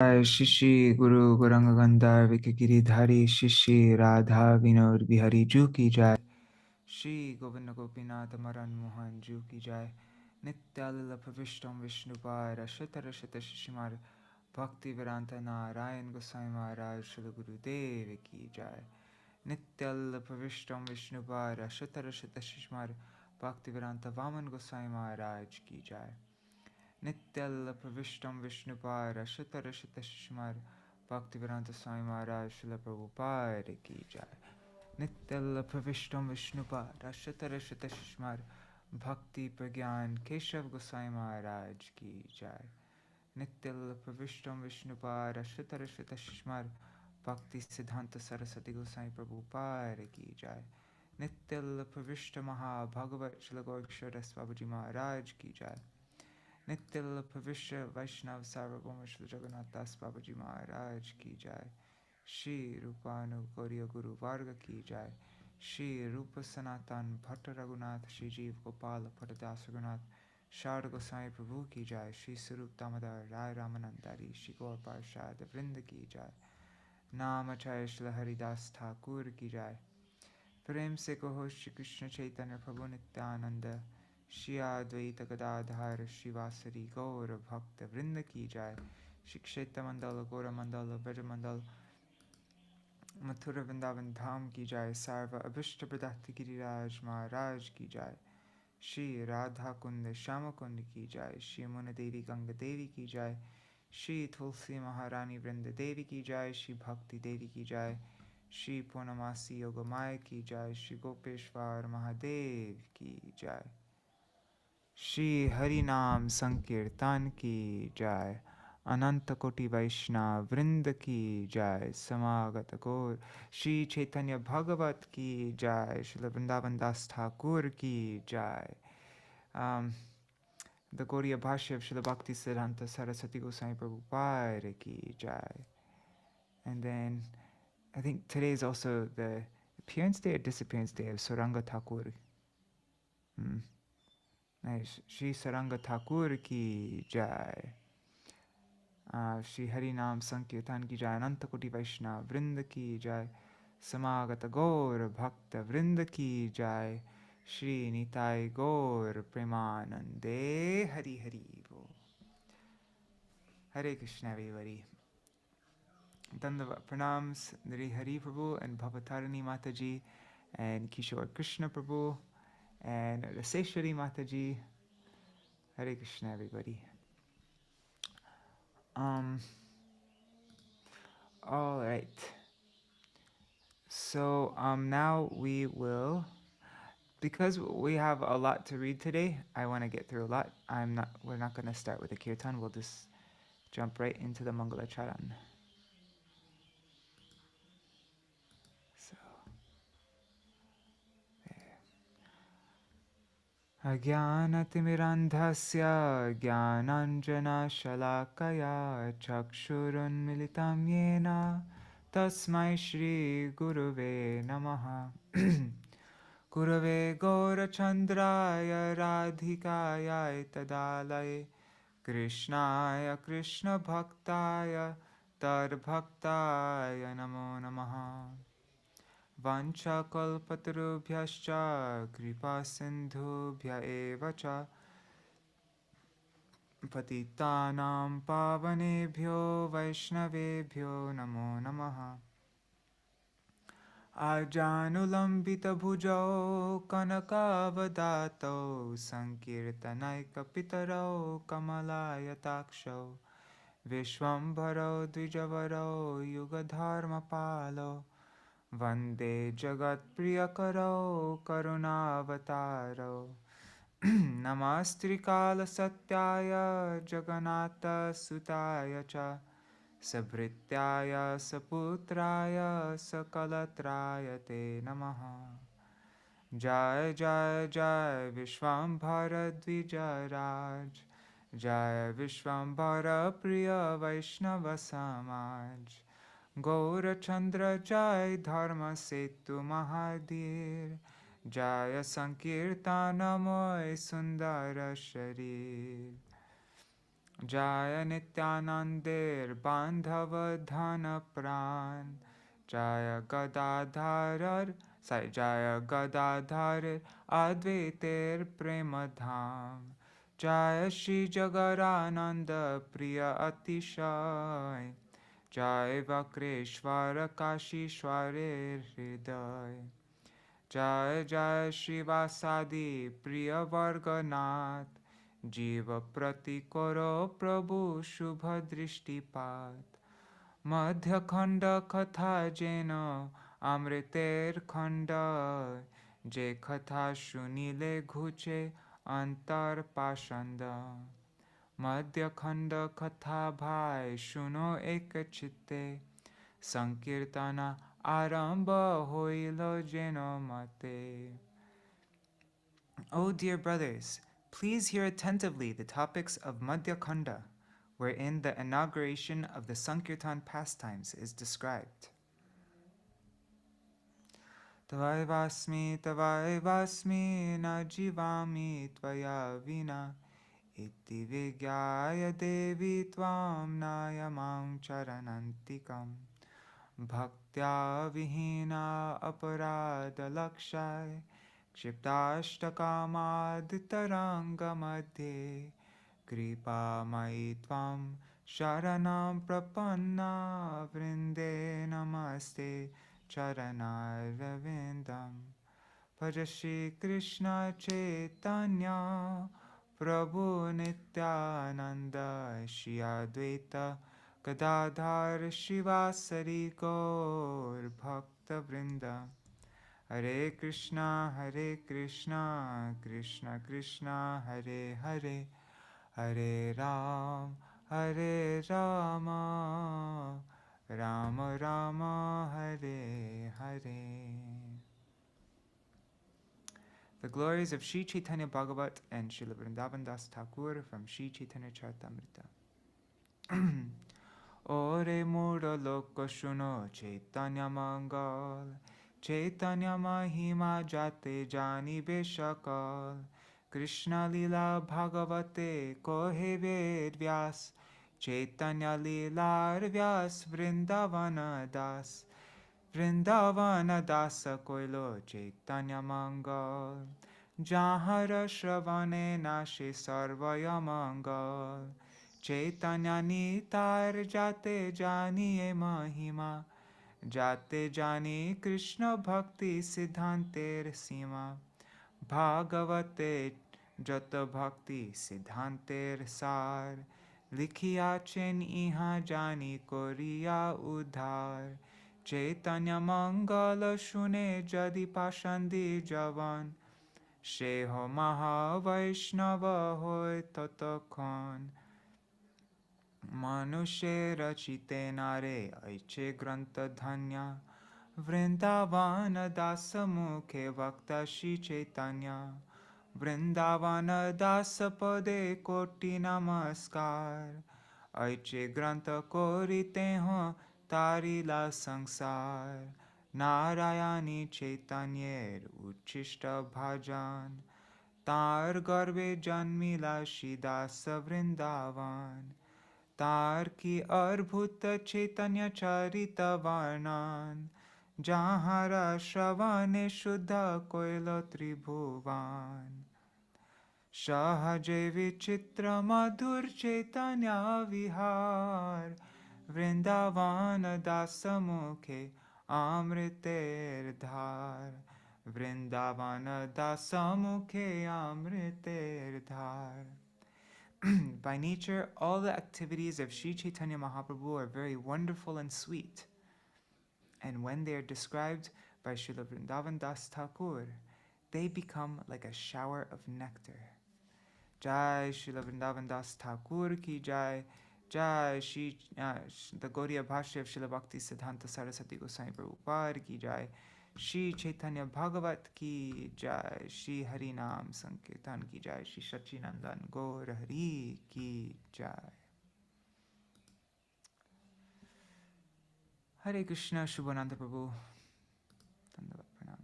Shri Shri Guru Gauranga Gandhar Vikagiri Shri Shri Radha Vinod Bihari Ju Ki Jai Shri Govinda Gopinath Maran Mohan Ju Ki Jai Nityalila Pravishtam Vishnupai Rashata Rashata Shishimar Bhakti Vedanta Narayan Gosai Maharaj Shri Guru Dev Ki Jai Nityalila Pravishtam Vishnupai Rashata Rashata Shishimar Bhakti Vedanta Vaman Gosai Maharaj Ki Jai Nityal Pravishtam Vishnupara Shata Rashata Shishmar Bhaktivedanta Swami Maharaj Srila Prabhupada Ki Jai Nityal Pravishtam Vishnupara Shata Rashata Shishmar Bhakti Pragyan Keshav Gosai Maharaj Ki Jai Nityal Pravishtam Vishnupara Shata Rashata Shishmar Bhakti Siddhanta Saraswati Gosai Prabhupada Ki Jai Nityal Pravishta Maha Bhagavat Srila Gaurkshara Swabaji Maharaj Ki Jai Nityal Pravishya Vaiṣṇava Sarvabhauma Śrīla Jagannath Das Babaji Maharaj Ki Jai Shri Rupanu Gauriya Guru Varga Ki Jai Shri Rupa Sanatan Bhatta Raghunath Shri Jeev Gopala Padadas Raghunath Sharda Gosai Prabhu Ki Jai Shri Sarup Damodar Rai Ramanandari Shri Gaur Parshad Vrinda Ki Jai Namacharya Śrīla Haridas Thakur Ki Jai Prem Se Kaho Shri Kṛṣṇa Caitanya Prabhu Nityananda Shri Advaita Gadadhara Śrīvāsa Gaura Bhakta Vrinda Ki Jai Shri Kshetra Mandala Gaura Mandala Vraja Mandala Mathura Vrindavan Dham Ki Jai Sarva Abhishta Pradakti Giriraj Maharaj Ki Jai Shri Radha Kunda Shama Kunda Ki Jai Shri Muna Devi Ganga Devi Ki Jai Shri Tulsi Maharani Vrinda Devi Ki Jai Shri Bhakti Devi Ki Jai Shri Purnamasi Yogamaya Ki Jai Shri Gopeshwar Mahadev Ki Jai Shri Hari Nam Sankirtan Ki Jai Ananta Koti Vaishnava Vrinda Ki Jai Samagata Gaur Śrī Caitanya-bhāgavata Ki Jai Śrīla Vrindavan Das Thakur Ki Jai The Gaudiya Bhashya of Śrīla Bhakti Siddhanta Saraswati Gosai Prabhupada Ki Jai. And then I think today is also the appearance day or disappearance day of Saranga Thakur. Nice. Shri Saranga Thakur Ki Jai. Shri Harinam Sankirtan Ki Jai. Ananta Koti Vaishnava Vrinda Ki Jai. Samagata Gaur Bhakta Vrinda Ki Jai. Shri Nitai Gaur Premanande Hari Hari Bo. Hare Krishna everybody. Dandavat Pranams Nari Hari Prabhu and Bhavatarani Mataji and Kishore Krishna Prabhu and Raseshwari Mataji. Hare Krishna everybody. All right. So now we will, because we have a lot to read today, I want to get through a lot. We're not going to start with the kirtan. We'll just jump right into the Mangala Charan. Ajnanatirandhasya jnananjana shalakaya chakshurunmilitam yena tasmai Shri Guruve namaha. Gurave Gaurachandraya Radhikaya Tadalaye Krishnaya Krishna Bhaktaya Tadbhaktaya Namo Namaha. Vancha kalpatarubhyascha kripa sindhubhya eva cha patitanam pavanebhyo vaishnavebhyo namo namaha. Ajanulambita bhujao kanakavadato sankirtanaikapitaro kamalayataksho vishwambharo dvijavaro yugadharmapalo Vande Jagat Priyakaro Karunavataro Namastrikala Satyaya Jagannatha Sutaya Cha Sabhrityaya Saputraya Sakalatraya Te Namaha. Jai Jai Jai Vishwambhara Dvijaraj Jai Vishwambhara Priya Vaishnava Samaj Gaurachandra Jai Dharma Setu Mahadir Jaya Sankirtanamoy Sundara Sharir. Jaya Nityanandir Bandhava Dhana Pran, Jaya Gadadharar, Jaya Gadadharar Advaitar Premadham, Jaya Shri Jagarananda Priya Atishay, Jai Vakreshwara Kashishware Hriday, Jai Jai Śrīvāsadi Priya Varganath, Jiva Prati Karo Prabhu Shubha Drishtipat, Madhya-khaṇḍa Katha Jena Amriter Khanda, Je Katha Shunile Ghuche Antar Pāṣaṇḍa, Madhya-khaṇḍa Katha Bhai Shuno Ekachitte, Sankirtana Aramba Hoilo Jeno Mate. O dear brothers, please hear attentively the topics of Madhya-khaṇḍa, wherein the inauguration of the Sankirtan pastimes is described. Tavaivasmi na jivami tvaya vina, iti vigyaya devi tvam nayamam charanantikam, bhaktya vihina aparada lakshai, Kshiptashtakamaditaranga madhe, Kripa maitvam sharanam prapanna, Vrinde namaste charanarvindam. Bhaja Shri Kṛṣṇa Caitanya, Prabhu Nityananda, Shri Advaita Gadadhar Śrīvāsa Gaur Bhakta Vrinda. Hare Krishna, Krishna Krishna, Hare Hare, Hare Ram, Hare Rama, Rama Rama, Hare Hare. The glories of Śrī Caitanya-bhāgavata and Śrīla Vrindavan Das Thakur from Śrī Caitanya Charitamrita. Ore Mura Loka Shuno Caitanya Mangal, Caitanya Mahima Jate Jani Beshakal, Krishna Lila Bhagavate Kohe Ved Vyas, Caitanya Lila Vyas Vrindavana Das, Vrindavana Dasa Koilo Caitanya Mangal, Jahara Shravane Nashe Sarvaya Mangal, Caitanya Nitar Jate Jani Mahima, Jate Jani Krishna Bhakti Siddhanter Sima, Bhagavate Jata Bhakti Siddhanter Sar, Likhiya Chen Iha Jani Koriya Udhar, Caitanya Mangala Shune Jadi Pāṣaṇḍī Javan, Sheho Maha Vaiṣṇava Hoy Tatakhan, Manushe Rachite Nare Aiche Granta Dhanya, Vrindavana Dasa Mukhe Vakta Śrī Caitanya, Vrindavana Dasa Pade Koti Namaskar, Aiche Granta Korite Ho Tarila Sangsar, Narayani Caitanyer Uchishta Bhajan, Tar Garve Janmila Shidasa Vrindavan, Tar ki Arbhuta Caitanya Charita Varnan, Jahara Shravane Shuddha Koila Tribhuvan, Shahaje Vichitra Madhur Caitanya Vihar, Vrindavana Dasa Mukhe Amriter Dhar, Vrindavana Dasa Mukhe Amriter Dhar. By nature, all the activities of Śrī Caitanya Mahaprabhu are very wonderful and sweet. And when they are described by Śrīla Vrindavan Das Thakur, they become like a shower of nectar. Jai Śrīla Vrindavan Das Thakur ki jai, Jai the Gaudiya Bhashya of Śrīla Bhakti Siddhanta Saraswati Goswami Prabhupada ki jai, Śrī Caitanya-bhāgavata ki jai, Śrī Harinam Sankirtan ki jai, Śrī Sachinandan Gaur Hari ki jai. Hare Krishna, Shubhananda Prabhu. Dandavat Pranam.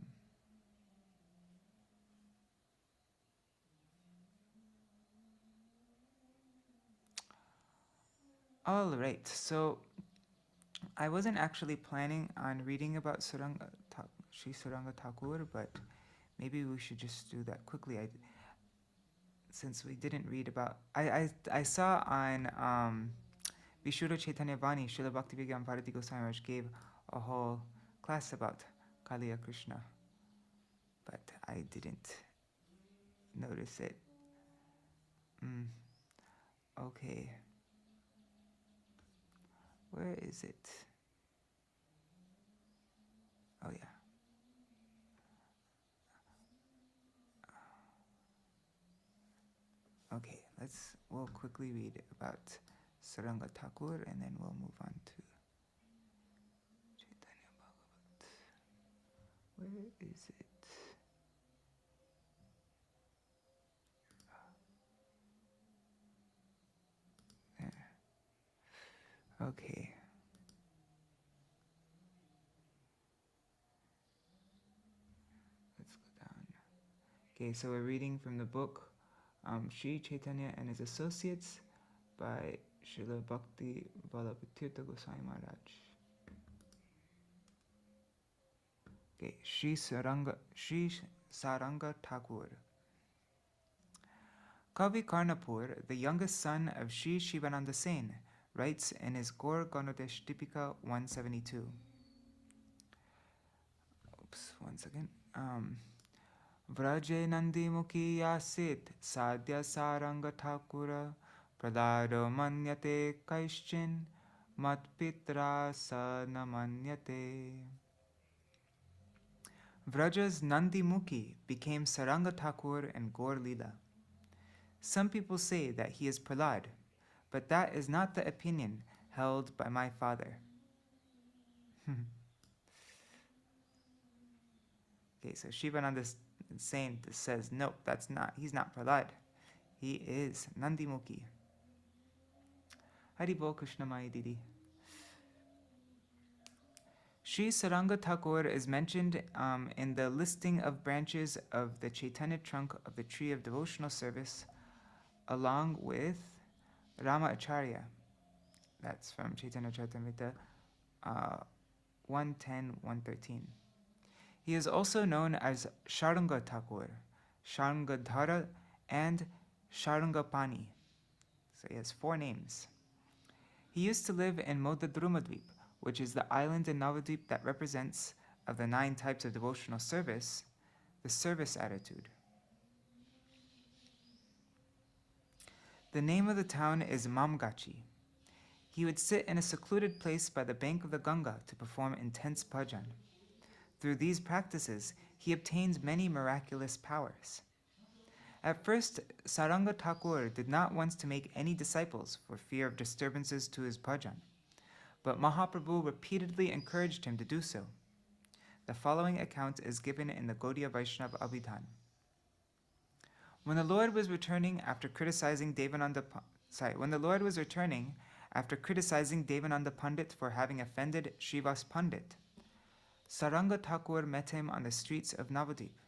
All right, so I wasn't actually planning on reading about Śrī Saranga Thakur, but maybe we should just do that quickly. Since we didn't read about, I saw on Vishuddha Chaitanya Vani, Srila Bhaktivedanta Bharati Goswami Maharaj gave a whole class about Kaliya Kṛṣṇa, but I didn't notice it. Okay. Where is it? Oh yeah. Okay, we'll quickly read about Saranga Thakur and then we'll move on to Caitanya-bhāgavata. Where is it? There. Okay. Let's go down. Okay, so we're reading from the book Śrī Caitanya and His Associates by Srila Bhakti Vallabha Goswami Maharaj. Okay, Śrī Saranga Thakur. Kavi Karnapur, the youngest son of Śrī Shivananda Sen, writes in his Gaur Ganodesh Dipika 172. Oops, one second. Vraje Nandi Mukhi Yasit Sadhya Saranga Thakura Pradado Manyate Kaishchin Matpitra Sanamanyate. Vraja's Nandi Mukhi became Saranga Thakur and Gaur Lila. Some people say that he is Prahlad, but that is not the opinion held by my father. Okay, so Shivananda Saint says, no, he's not Prahlad. He is Nandi Mukhi. Hari Bol Kṛṣṇa Mai Didi. Śrī Saranga Thakur is mentioned in the listing of branches of the Chaitanya trunk of the tree of devotional service, along with Rama Acharya. That's from Chaitanya Charitamrita 110-113. He is also known as Sharanga Thakur, Sharangadhara, and Sharangapani. So he has 4 names. He used to live in Madhya-khaṇḍa, which is the island in Navadvīpa that represents, of the 9 types of devotional service, the service attitude. The name of the town is Mamgachi. He would sit in a secluded place by the bank of the Ganga to perform intense bhajan. Through these practices, he obtained many miraculous powers. At first, Saranga Thakur did not want to make any disciples for fear of disturbances to his bhajan, but Mahaprabhu repeatedly encouraged him to do so. The following account is given in the Gaudiya Vaiṣṇava Abhidhan. When the Lord was returning after criticizing Devananda Pandit for having offended Śrīvās Pandit, Saranga Thakur met him on the streets of Navadvīpa.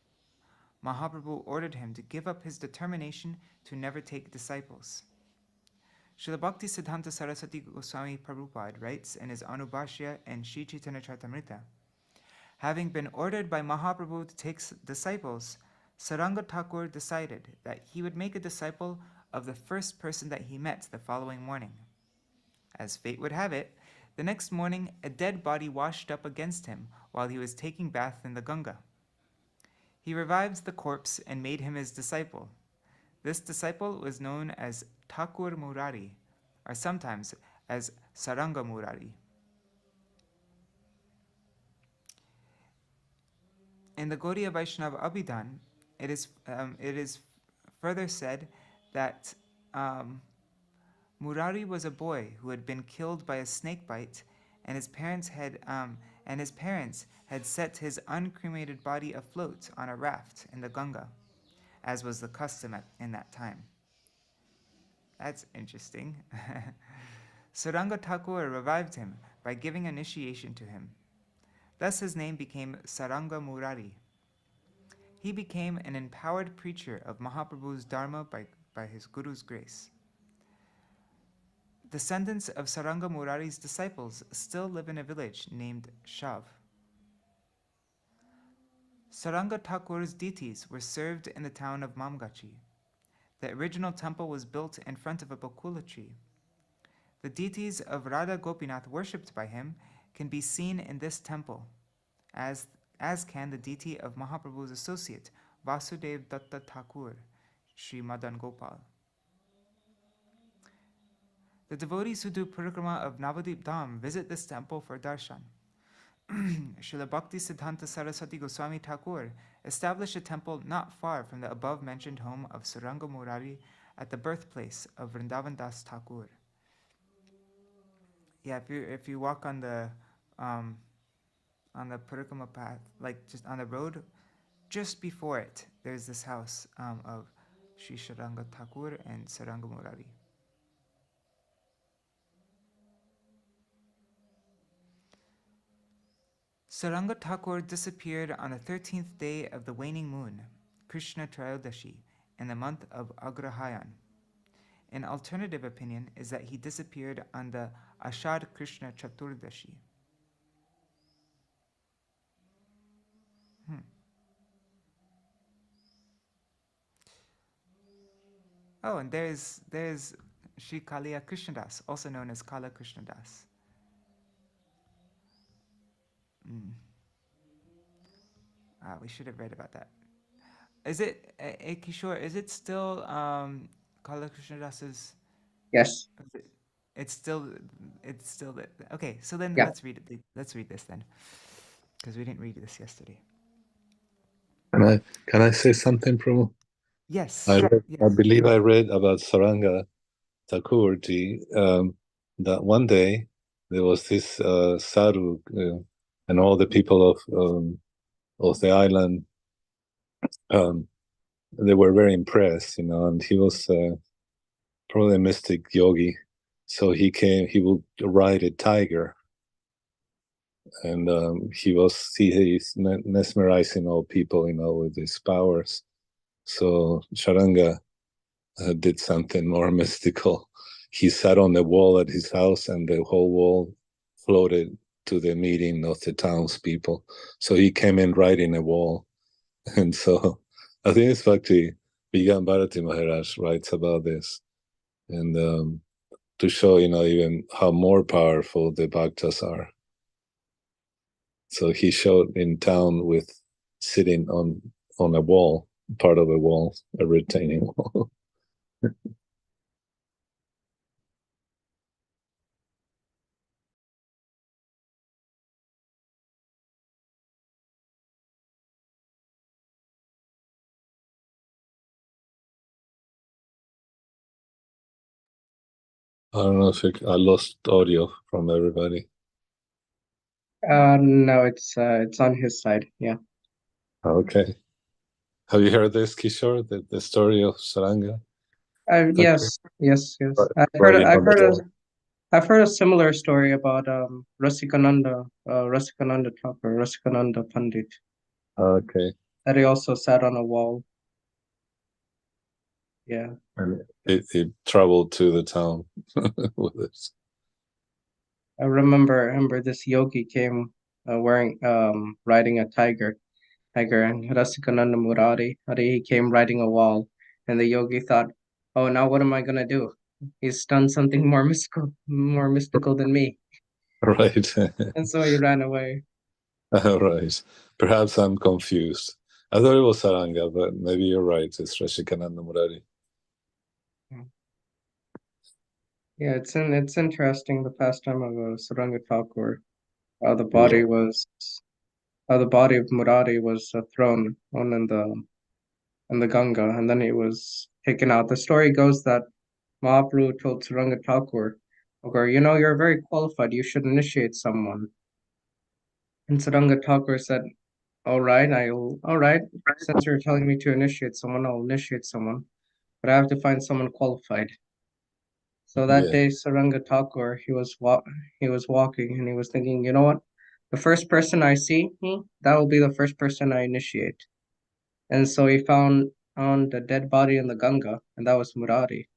Mahaprabhu ordered him to give up his determination to never take disciples. Srila Bhakti Siddhanta Saraswati Goswami Prabhupada writes in his Anubhashya and Śrī Caitanya Charitamrita, having been ordered by Mahaprabhu to take disciples, Saranga Thakur decided that he would make a disciple of the first person that he met the following morning. As fate would have it, the next morning a dead body washed up against him while he was taking bath in the Ganga. He revived the corpse and made him his disciple. This disciple was known as Thakur Murari, or sometimes as Saranga Murari. In the Gaudiya Vaiṣṇava Abhidhan, it is further said that Murari was a boy who had been killed by a snake bite, and his parents had set his uncremated body afloat on a raft in the Ganga, as was the custom in that time. That's interesting. Saranga Thakur revived him by giving initiation to him. Thus his name became Saranga Murari. He became an empowered preacher of Mahaprabhu's Dharma by his Guru's grace. Descendants of Saranga Murari's disciples still live in a village named Shav. Saranga Thakur's deities were served in the town of Mamgachi. The original temple was built in front of a bakula tree. The deities of Radha Gopinath worshipped by him can be seen in this temple, as can the deity of Mahaprabhu's associate, Vasudev Datta Thakur, Sri Madan Gopal. The devotees who do parikrama of Navadvīpa Dham visit this temple for darshan. Srila Bhakti Siddhanta Saraswati Goswami Thakur established a temple not far from the above-mentioned home of Saranga Murari at the birthplace of Vrindavan Das Thakur. Yeah, if you walk on the parikrama path, like just on the road, just before it, there's this house of Sri Saranga Thakur and Saranga Murari. Saranga Thakur disappeared on the 13th day of the waning moon, Kṛṣṇa Trayodashi, in the month of Agrahayan. An alternative opinion is that he disappeared on the Ashad Kṛṣṇa Chaturdashi. Oh, and there's Sri Kaliya Krishnadas, also known as Kala Krishnadas. We should have read about that. Is it, Kishore, is it still Kala Krishnadas's? Yes. It's still okay, so then Yeah. let's read it. Let's read this then, because we didn't read this yesterday. Can I say something, Prabhu? Yes. I believe I read about Saranga Thakurji, that one day there was this sadhu, and all the people of the island, they were very impressed, and he was probably a mystic yogi. So he would ride a tiger, and he's mesmerizing all people, with his powers. So Sharanga did something more mystical. He sat on the wall at his house, and the whole wall floated to the meeting of the townspeople. So he came in riding a wall. And so I think it's actually Vigan Bharati Maharaj writes about this. And to show, even how more powerful the bhaktas are. So he showed in town with sitting on a wall, part of a wall, a retaining wall. I don't know if I lost audio from everybody. No, it's on his side. Yeah. Okay. Have you heard this, Kishore, the story of Saranga? Yes. I've heard a similar story about Rasikananda Thakur, Rasikananda Pandit. Okay. That he also sat on a wall. Yeah. And he traveled to the town with this. I remember this yogi came riding a tiger, and Rasikananda Murari, he came riding a wall, and the yogi thought, oh, now what am I gonna do? He's done something more mystical than me. Right. And so he ran away. Right. Perhaps I'm confused. I thought it was Saranga, but maybe you're right. It's Rasikananda Murari. Yeah, it's interesting, the pastime of Saranga Thakur. The body of Murari was thrown on in the Ganga, and then he was taken out. The story goes that Mahaprabhu told Saranga Thakur, okay, you're very qualified, you should initiate someone. And Saranga Thakur said, all right, since you're telling me to initiate someone, I'll initiate someone, but I have to find someone qualified. So that day, Saranga Thakur, he was walking, and he was thinking, you know what? The first person I see, that will be the first person I initiate. And so he found the dead body in the Ganga, and that was Murari.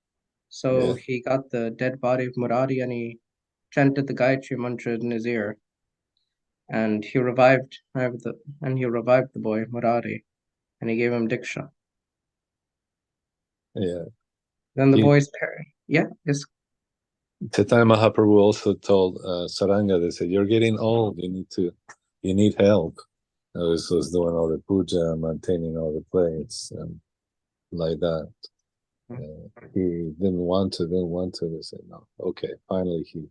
So he got the dead body of Murari and he chanted the Gayatri mantra in his ear. And he revived the boy Murari, and he gave him Diksha. Yeah. Then the boy's parent, Chaitanya Mahaprabhu also told Saranga, they said, "You're getting old. You need help." I was doing all the puja, maintaining all the plates, and like that. He didn't want to. They said, "No, okay." Finally, he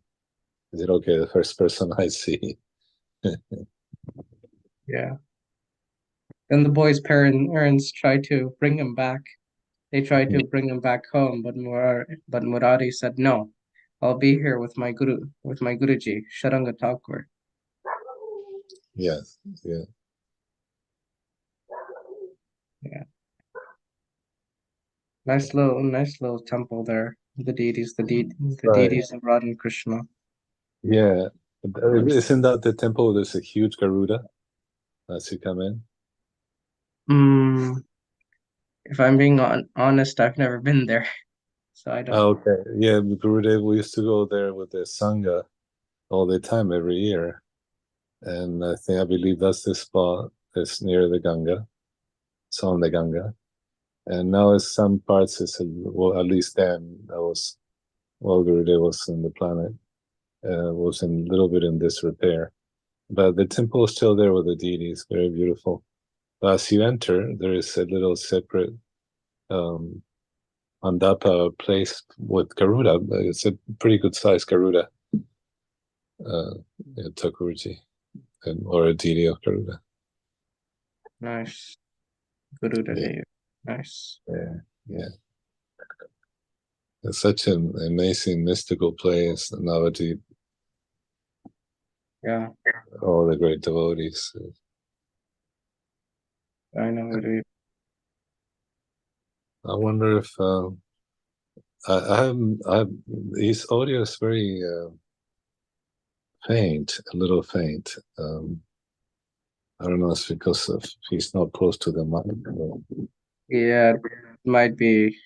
said, "Okay, the first person I see." Yeah. Then the boy's parents tried to bring him back. They tried to bring him back home, but Murari said, "No, I'll be here with my Guruji, Sharanga Thakur." Yes, Yeah. Nice little temple there. The deities of Radha and Krishna. Yeah. Isn't that the temple? There's a huge Garuda as you come in. If I'm being honest, I've never been there, so I don't. Okay, yeah, Gurudev, we used to go there with the Sangha all the time, every year, and I believe that's the spot that's near the Ganga. It's on the Ganga, and now in some parts, well, at least then, while Gurudev was on the planet, was a little bit in disrepair, but the temple is still there with the deities, very beautiful. But as you enter, there is a little separate mandapa place with Garuda. It's a pretty good size Garuda, Thakurji, or a deity of Garuda. Nice. Garuda deity. Nice. Yeah. It's such an amazing mystical place, Navadvīpa. Yeah. All the great devotees. I know it. I wonder if his audio is very faint, a little faint. I don't know, it's because he's not close to the mic. Yeah, it might be,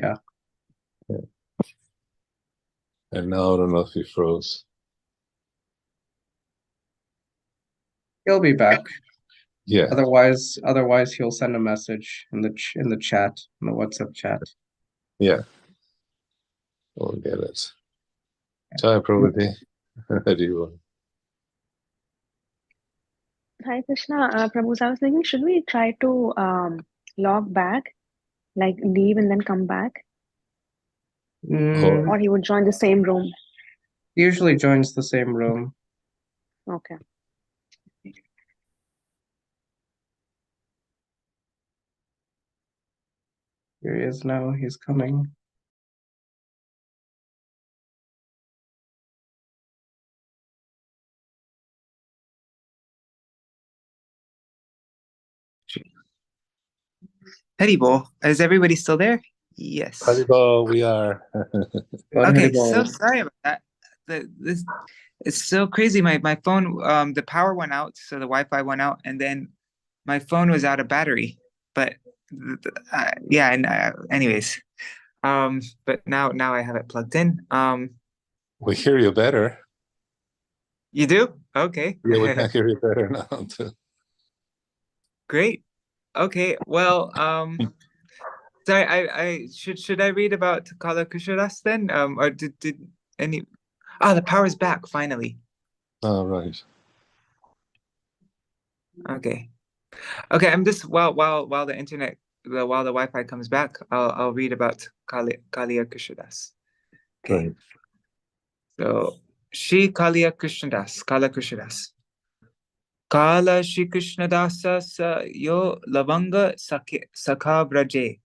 yeah. And now I don't know if he froze. He'll be back. Yeah. Otherwise he'll send a message in the chat, in the WhatsApp chat. Yeah. We'll get it. Jai Prabhupada. Hi Kṛṣṇa, Prabhu, I was thinking, should we try to log back, like leave and then come back? Or he would join the same room? He usually joins the same room. Okay. Here he is now, he's coming. Haribol, is everybody still there? Yes. Haribol, we are. Okay, so sorry about that. It's so crazy. My phone, the power went out, so the Wi-Fi went out, and then my phone was out of battery. But yeah, and anyways, but now I have it plugged in. We hear you better. You do? Okay. Yeah, we can hear you better now too. Great. Okay. Well, sorry, I should I read about Kala Kusharas then? Or did any? The power's back finally. Oh, right. Okay. I'm just while the internet while the Wi-Fi comes back, I'll read about Kaliya Krishnadas. Okay. Right. So Śrī Caitanya-bhāgavata, Kala Krishnadas. Kala Śrī Krishnadasa sa yo lavanga sakha braje.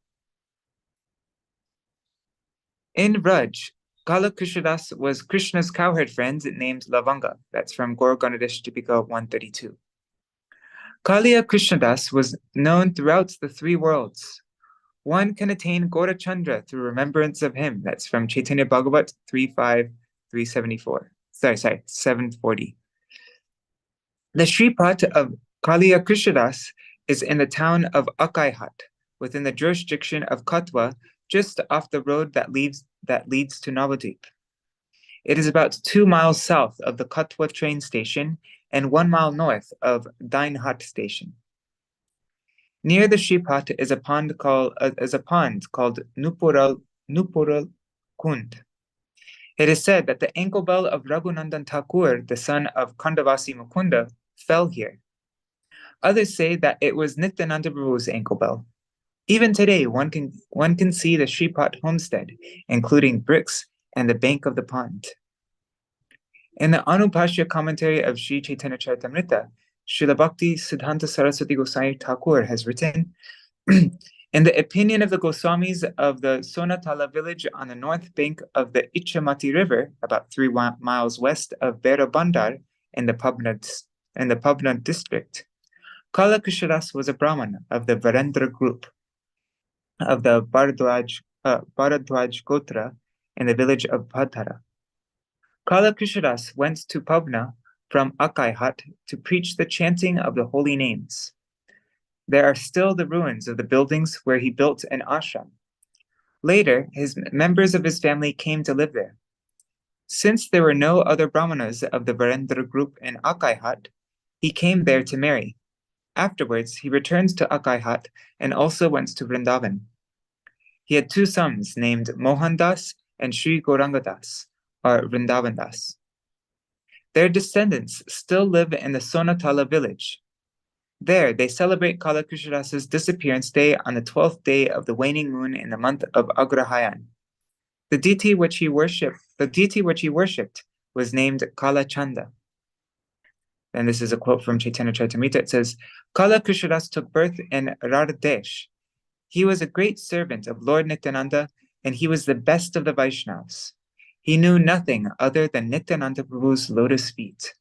In Braj, Kala Krishnadas was Krishna's cowherd friend named Lavanga. That's from Gaur Ganadhesh Tipika 132. Kaliya Krishnadas was known throughout the three worlds. One can attain Gaurachandra through remembrance of him. That's from Caitanya-bhāgavata 3.5, 740. The Shrīpat of Kaliya Krishnadas is in the town of Akaihat, within the jurisdiction of Katwa, just off the road that leads to Navadvīpa. It is about 2 miles south of the Katwa train station and 1 mile north of Dainhat station. Near the Śrīpāt is a pond called Nupural Kund. It is said that the ankle bell of Raghunandan Thakur, the son of Khandavasi Mukunda, fell here. Others say that it was Nityananda Prabhu's ankle bell. Even today, one can see the Śrīpāt homestead, including bricks and the bank of the pond. In the Anupashya commentary of Śrī Caitanya-bhāgavata, Srila Bhakti Siddhanta Saraswati Goswami Thakur has written, in the opinion of the Goswamis of the Sonatala village on the north bank of the Ichamati River, about 3 miles west of Berabandar in the Pabna district, Kala Kusharas was a Brahman of the Virendra group of the Bharadwaj Gotra in the village of Bhadara. Kala Kusharas went to Pabna from Akaihat to preach the chanting of the holy names. There are still the ruins of the buildings where he built an ashram. Later, members of his family came to live there. Since there were no other brahmanas of the Virendra group in Akaihat, he came there to marry. Afterwards, he returned to Akaihat and also went to Vrindavan. He had 2 sons named Mohandas and Sri Gaurangadas, or Vrindavandas. Their descendants still live in the Sonatala village. There, they celebrate Kala Kusharas's disappearance day on the 12th day of the waning moon in the month of Agrahayan. The deity which he worshipped was named Kala Chanda. And this is a quote from Chaitanya Charitamrita. It says, Kala Kusharas took birth in Rardesh. He was a great servant of Lord Nityananda, and he was the best of the Vaiṣṇavas. He knew nothing other than Nityananda Prabhu's lotus feet.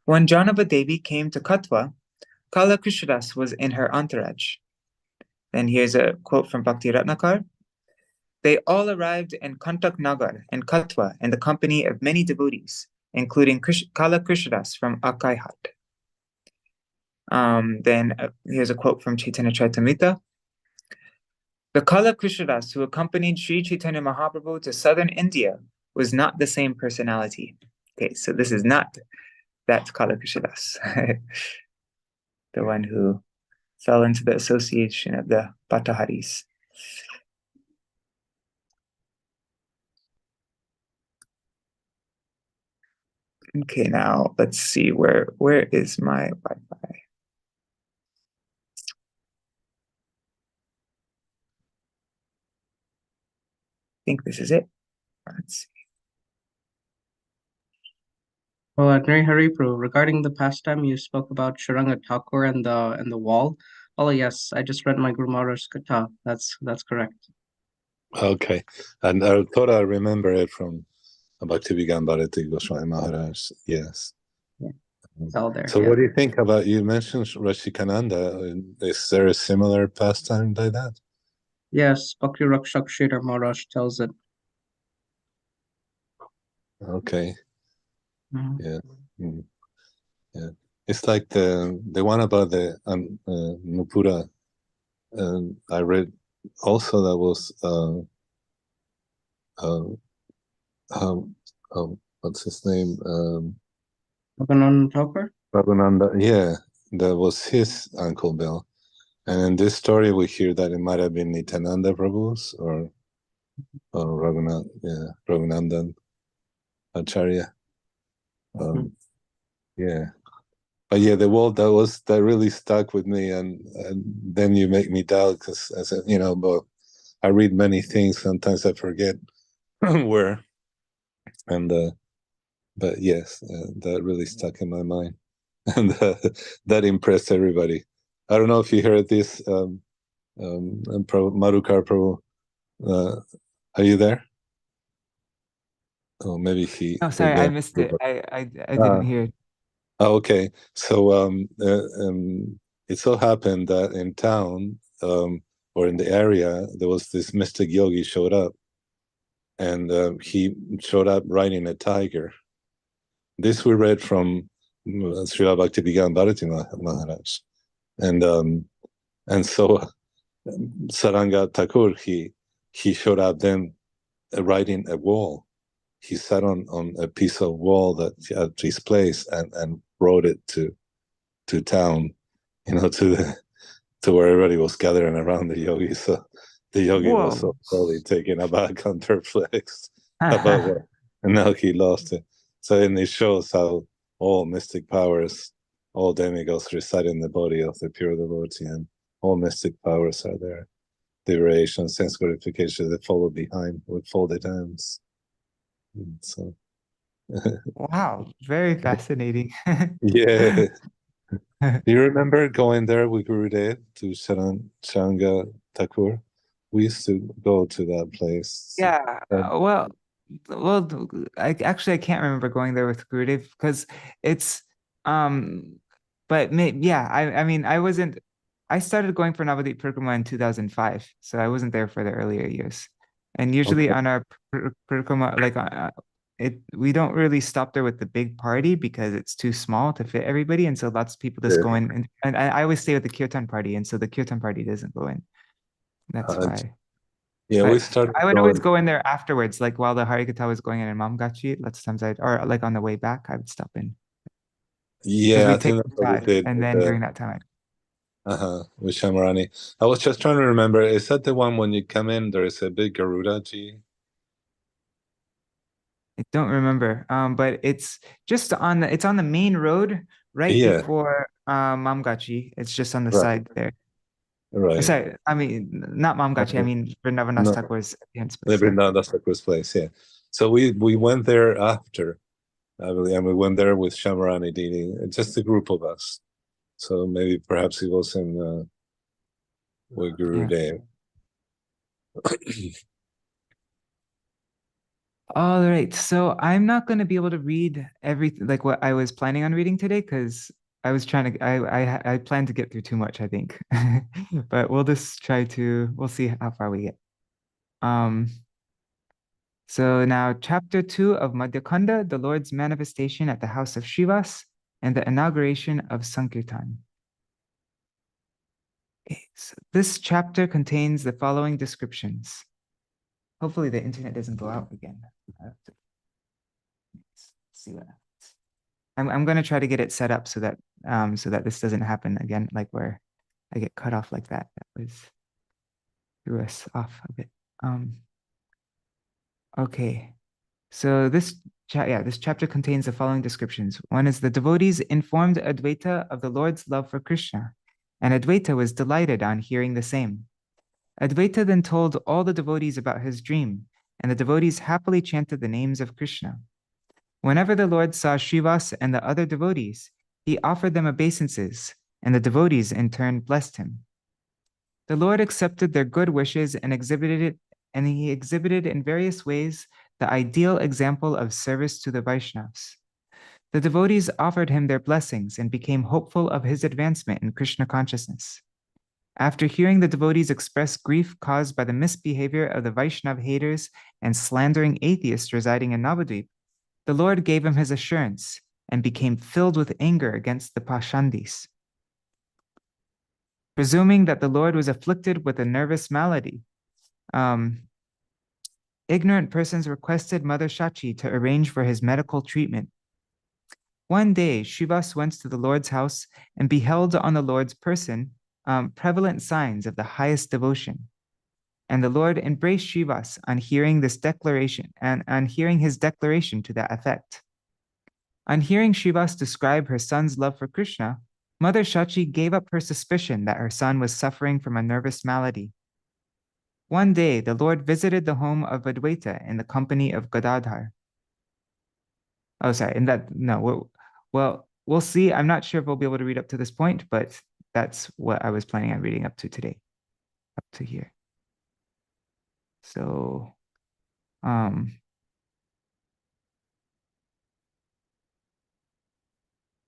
When Janava Devi came to Katwa, Kala Kusharas was in her entourage. Then here's a quote from Bhakti Ratnakar. They all arrived in Kantak Nagar and Katwa in the company of many devotees, including Kala Kusharas from Akaihat. Then here's a quote from Chaitanya Charitamrita. The Kala Kusharas who accompanied Śrī Caitanya-Mahaprabhu to southern India was not the same personality. Okay, so this is not that Kala Kusharas, the one who fell into the association of the Bhattaharis. Okay, now let's see where is my Wi-Fi? I think this is it. Let's see. Well, Adnari Haripru, regarding the pastime you spoke about Sharanga Thakur and the wall. Oh yes, I just read my Guru Maharaj's Katha. That's correct. Okay, and I thought I remember it from Bhakti-Vigambharati Goswami Maharaj. Yes. Yeah, it's all there. So yeah. what do you think about, you mentioned Rasikananda, is there a similar pastime like that? Yes, Bhakti Rakshak Sridhar Maharaj tells it. Okay. Mhm. Yeah. Mm. Yeah. It's like the one about the Nupura. I read also that was what's his name? Raghunandan Thakur? Raghunanda. Yeah, that was his uncle Bill. And in this story, we hear that it might have been Nityananda Prabhu's or Raghunandan Acharya. Yeah, but yeah, the wall that really stuck with me, and then you make me doubt, because I said, but I read many things. Sometimes I forget where, and but yes, that really stuck in my mind, and that impressed everybody. I don't know if you heard this, Madhukar Prabhu. Are you there? Oh, maybe he. Oh, sorry, I missed it. I didn't hear it. Oh, okay. So it so happened that in town or in the area, there was this mystic yogi showed up, and he showed up riding a tiger. This we read from Srila Bhakti-Vigambharati Maharaj, and so Saranga Thakur, he showed up then writing a wall. He sat on a piece of wall that at his place and wrote it to town, to where everybody was gathering around the yogi. So the yogi was so totally taken aback and perplexed about what, and now he lost it. So then it shows how all mystic powers, all demigods reside in the body of the pure devotee, and all mystic powers are there. Liberation, sense gratification, they follow behind with folded hands. So Wow, very fascinating. yeah. Do you remember going there with Gurudev to Saranga Thakur? We used to go to that place. Yeah, well, I can't remember going there with Gurudev because it's but yeah, I mean I started going for Navadvīpa Parikrama in 2005, so I wasn't there for the earlier years. And usually on our Parikrama, like we don't really stop there with the big party because it's too small to fit everybody, and so lots of people just go in, and I always stay with the Kirtan party, and so the Kirtan party doesn't go in. That's why. Yeah, but we started. I would always go in there afterwards, like while the Harikatha was going in Mamgachi. Lots of times or like on the way back, I would stop in. Yeah, I think that's what we did. And then during that time, with Shamarani. I was just trying to remember. Is that the one when you come in? There is a big Garuda Ji. I don't remember. But it's just on the main road right before Mamgachi. It's just on the side there. Right. Sorry, I mean not Mamgachi. I mean Vrindavan Thakur's place. Yeah. So we went there after, I believe, and we went there with Shamarani Dini, just a group of us. So maybe perhaps he was in with Gurudev. All right, so I'm not going to be able to read everything like what I was planning on reading today because I was trying to I plan to get through too much, I think. But we'll just we'll see how far we get. So now chapter 2 of Madhya-khaṇḍa, the Lord's manifestation at the house of Śrīvās and the inauguration of Sankirtan. Okay, so this chapter contains the following descriptions. Hopefully the internet doesn't go out again. Let's see what happens. I'm going to try to get it set up so that this doesn't happen again, like where I get cut off like that. That threw us off a bit. Okay, so this chapter contains the following descriptions. One is the devotees informed Advaita of the Lord's love for Kṛṣṇa, and Advaita was delighted on hearing the same. Advaita then told all the devotees about his dream, and the devotees happily chanted the names of Kṛṣṇa. Whenever the Lord saw Śrīvās and the other devotees, he offered them obeisances, and the devotees in turn blessed him. The Lord accepted their good wishes and he exhibited in various ways the ideal example of service to the Vaishnavas. The devotees offered him their blessings and became hopeful of his advancement in Kṛṣṇa consciousness. After hearing the devotees express grief caused by the misbehavior of the Vaishnava haters and slandering atheists residing in Navadvīpa, the Lord gave him his assurance and became filled with anger against the pāṣaṇḍīs. Presuming that the Lord was afflicted with a nervous malady, ignorant persons requested Mother Śacī to arrange for his medical treatment. One day, Śrīvās went to the Lord's house and beheld on the Lord's person prevalent signs of the highest devotion. And the Lord embraced Śrīvās on hearing this declaration and on hearing his declaration to that effect. On hearing Śrīvās describe her son's love for Kṛṣṇa, Mother Śacī gave up her suspicion that her son was suffering from a nervous malady. One day, the Lord visited the home of Advaita in the company of Gadadhar. Oh, sorry, well, we'll see. I'm not sure if we'll be able to read up to this point, but that's what I was planning on reading up to today, up to here. So,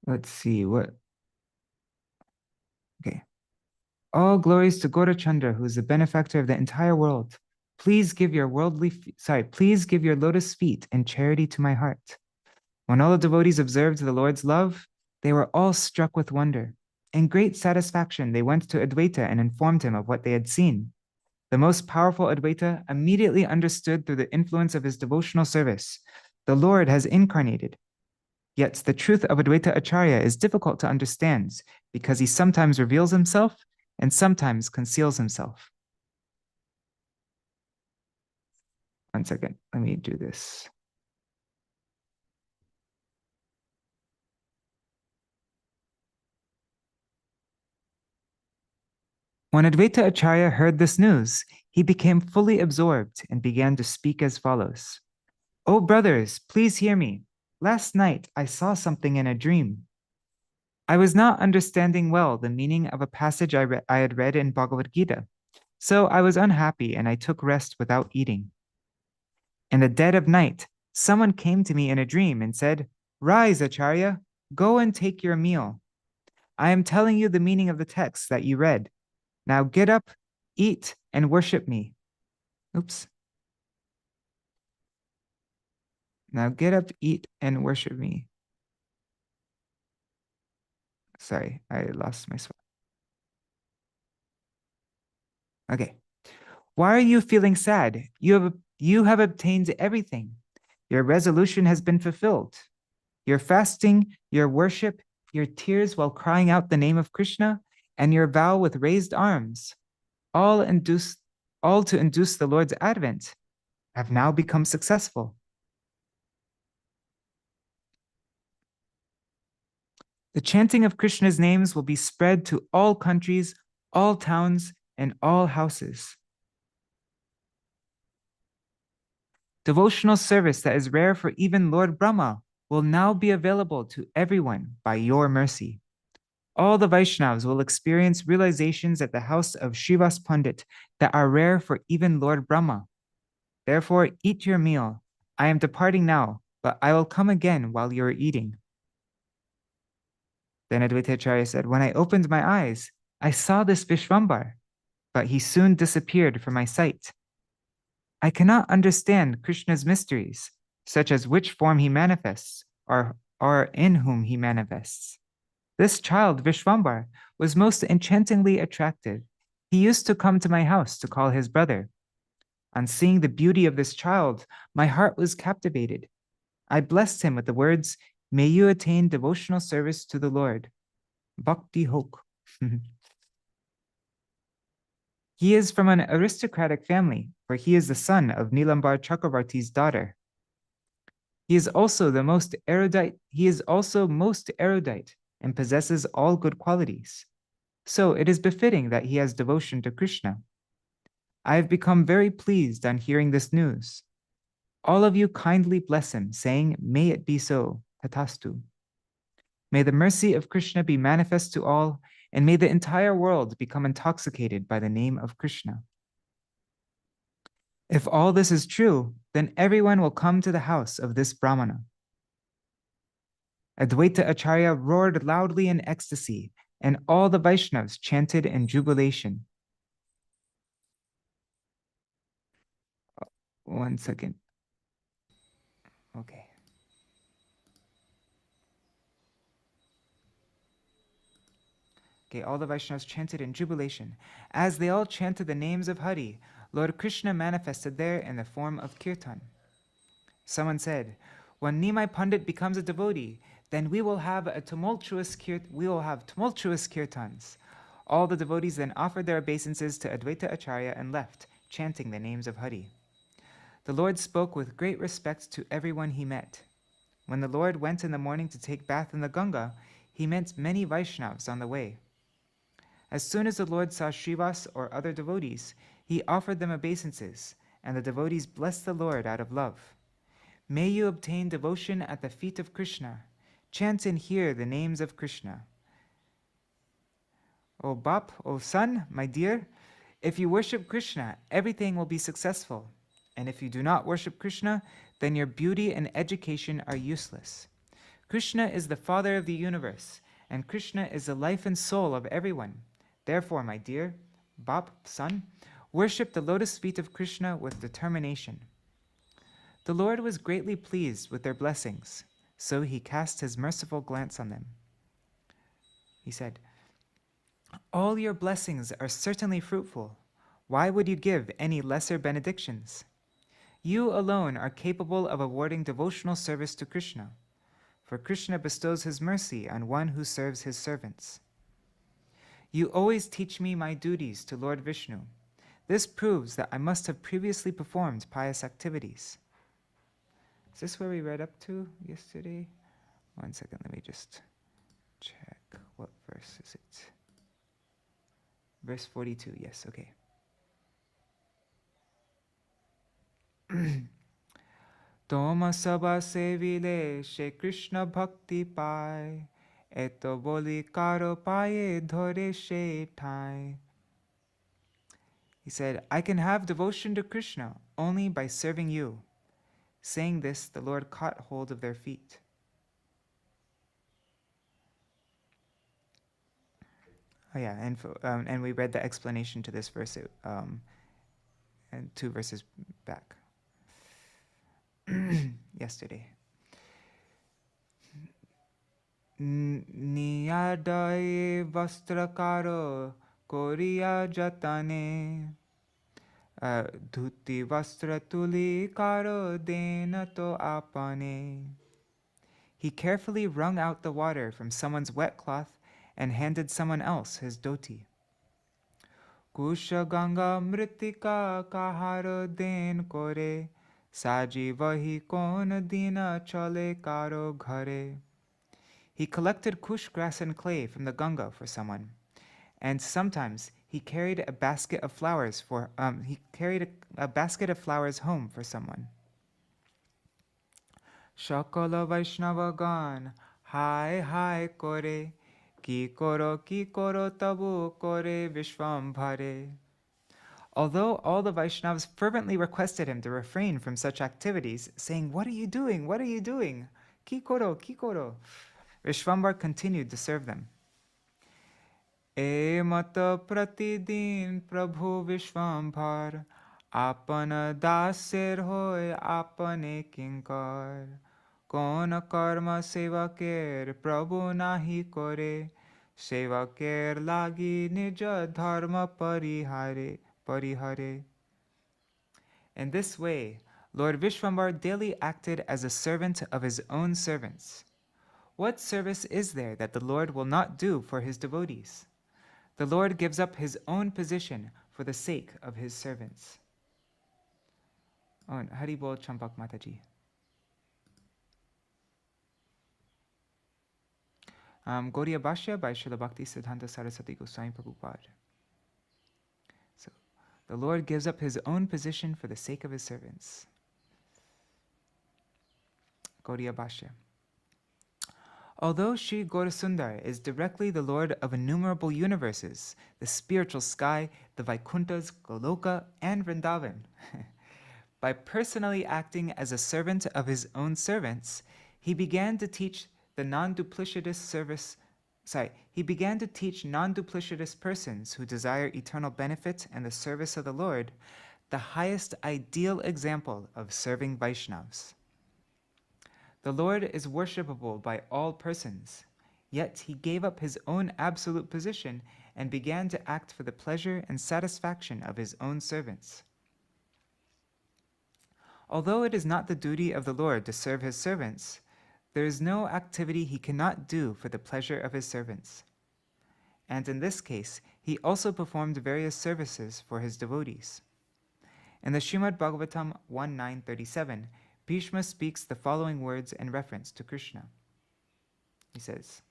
let's see okay. All glories to Gaurachandra, who is the benefactor of the entire world. Please give your lotus feet in charity to my heart. When all the devotees observed the Lord's love, they were all struck with wonder. In great satisfaction, they went to Advaita and informed him of what they had seen. The most powerful Advaita immediately understood through the influence of his devotional service. The Lord has incarnated. Yet the truth of Advaita Acharya is difficult to understand because he sometimes reveals himself and sometimes conceals himself. One second, let me do this. When Advaita Acharya heard this news, he became fully absorbed and began to speak as follows. "O brothers, please hear me. Last night I saw something in a dream. I was not understanding well the meaning of a passage I had read in Bhagavad Gita, so I was unhappy and I took rest without eating. In the dead of night, someone came to me in a dream and said, 'Rise, Acharya, go and take your meal. I am telling you the meaning of the text that you read. Now get up, eat, and worship me.'" Oops. "Now get up, eat, and worship me." Sorry, I lost my spot. Okay. "Why are you feeling sad? You have obtained everything. Your resolution has been fulfilled. Your fasting, your worship, your tears while crying out the name of Kṛṣṇa, and your vow with raised arms, all to induce the Lord's advent, have now become successful. The chanting of Krishna's names will be spread to all countries, all towns, and all houses. Devotional service that is rare for even Lord Brahma will now be available to everyone by your mercy. All the Vaishnavas will experience realizations at the house of Śrīvās Pandit that are rare for even Lord Brahma. Therefore, eat your meal. I am departing now, but I will come again while you are eating." Then Advaita Acharya said, "When I opened my eyes, I saw this Vishvambar, but he soon disappeared from my sight. I cannot understand Krishna's mysteries, such as which form he manifests or in whom he manifests. This child, Vishvambar, was most enchantingly attractive. He used to come to my house to call his brother. On seeing the beauty of this child, my heart was captivated. I blessed him with the words, 'May you attain devotional service to the Lord.' Bhakti Hok." He is from an aristocratic family, for he is the son of Nilambar Chakravarti's daughter. He is also most erudite and possesses all good qualities. So it is befitting that he has devotion to Kṛṣṇa. I have become very pleased on hearing this news. All of you kindly bless him, saying, "May it be so, Tatastu." May the mercy of Kṛṣṇa be manifest to all, and may the entire world become intoxicated by the name of Kṛṣṇa. If all this is true, then everyone will come to the house of this Brahmana. Advaita Acharya roared loudly in ecstasy, and all the Vaishnavas chanted in jubilation. One second. Okay. Okay, all the Vaishnavas chanted in jubilation. As they all chanted the names of Hari, Lord Kṛṣṇa manifested there in the form of Kirtan. Someone said, "When Nimāi Pandit becomes a devotee, then we will have tumultuous kirtans." All the devotees then offered their obeisances to Advaita Acharya and left, chanting the names of Hari. The Lord spoke with great respect to everyone he met. When the Lord went in the morning to take bath in the Ganga, he met many Vaishnavas on the way. As soon as the Lord saw Śrīvās or other devotees, he offered them obeisances, and the devotees blessed the Lord out of love. May you obtain devotion at the feet of Kṛṣṇa. Chant and hear the names of Kṛṣṇa. O Bap, O son, my dear, if you worship Kṛṣṇa, everything will be successful. And if you do not worship Kṛṣṇa, then your beauty and education are useless. Kṛṣṇa is the father of the universe, and Kṛṣṇa is the life and soul of everyone. Therefore, my dear, Bap, son, worship the lotus feet of Kṛṣṇa with determination. The Lord was greatly pleased with their blessings, so he cast his merciful glance on them. He said, All your blessings are certainly fruitful. Why would you give any lesser benedictions? You alone are capable of awarding devotional service to Kṛṣṇa, for Kṛṣṇa bestows his mercy on one who serves his servants. You always teach me my duties to Lord Vishnu. This proves that I must have previously performed pious activities. Is this where we read up to yesterday? One second, let me just check. What verse is it? Verse 42, yes, okay. Toma sabha sevile she Krishna bhakti pai, eto boli karo paye dhore she thai. He said, I can have devotion to Krishna only by serving you. Saying this, the Lord caught hold of their feet. Oh yeah, and we read the explanation to this verse and 2 verses back yesterday. Niyadaye vastrakaro koriya jatane dhuti vastra tuli karo denato apane. He carefully wrung out the water from someone's wet cloth and handed someone else his dhoti. Kusha ganga mritika kaharo den kore, saji vahi kon dina chale karo ghare. He collected kush grass and clay from the Ganga for someone, and sometimes he carried a basket of flowers a basket of flowers home for someone. Shakala Vaiṣṇava gan hai hai kore, ki koro tabu kore vishvambhare. Although all the Vaishnavas fervently requested him to refrain from such activities, saying, What are you doing? What are you doing? Ki koro, Vishvambar continued to serve them. E mata pratidin prabhu Vishvambhar, apana daser hoy apane kinkar. Kona karma sevaker prabhu nahi kore, sevaker lagi nija dharma parihare. In this way, Lord Vishvambar daily acted as a servant of his own servants. What service is there that the Lord will not do for his devotees? The Lord gives up his own position for the sake of his servants. Oh, Hari Bol Champak Mataji. Gaudiya Bhashya by Srila Bhakti Siddhanta Saraswati Goswami Prabhupada. So, the Lord gives up his own position for the sake of his servants. Gaudiya Bhashya. Although Sri Gaurasundar is directly the Lord of innumerable universes, the spiritual sky, the Vaikunthas, Goloka, and Vrindavan, by personally acting as a servant of his own servants, he began to teach non-duplicitous persons who desire eternal benefit and the service of the Lord the highest ideal example of serving Vaishnavas. The Lord is worshipable by all persons, yet he gave up his own absolute position and began to act for the pleasure and satisfaction of his own servants. Although it is not the duty of the Lord to serve his servants, there is no activity he cannot do for the pleasure of his servants. And in this case, he also performed various services for his devotees. In the Śrīmad Bhagavatam 1.9.37, Bhishma speaks the following words in reference to Kṛṣṇa. He says,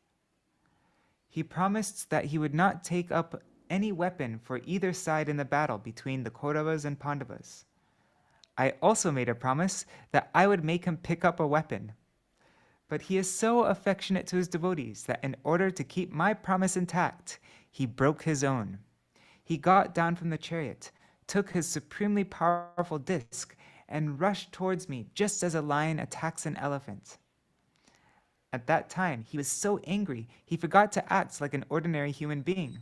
he promised that he would not take up any weapon for either side in the battle between the Kauravas and Pandavas. I also made a promise that I would make him pick up a weapon. But he is so affectionate to his devotees that in order to keep my promise intact, he broke his own. He got down from the chariot, took his supremely powerful disc, and rushed towards me just as a lion attacks an elephant. At that time, he was so angry, he forgot to act like an ordinary human being.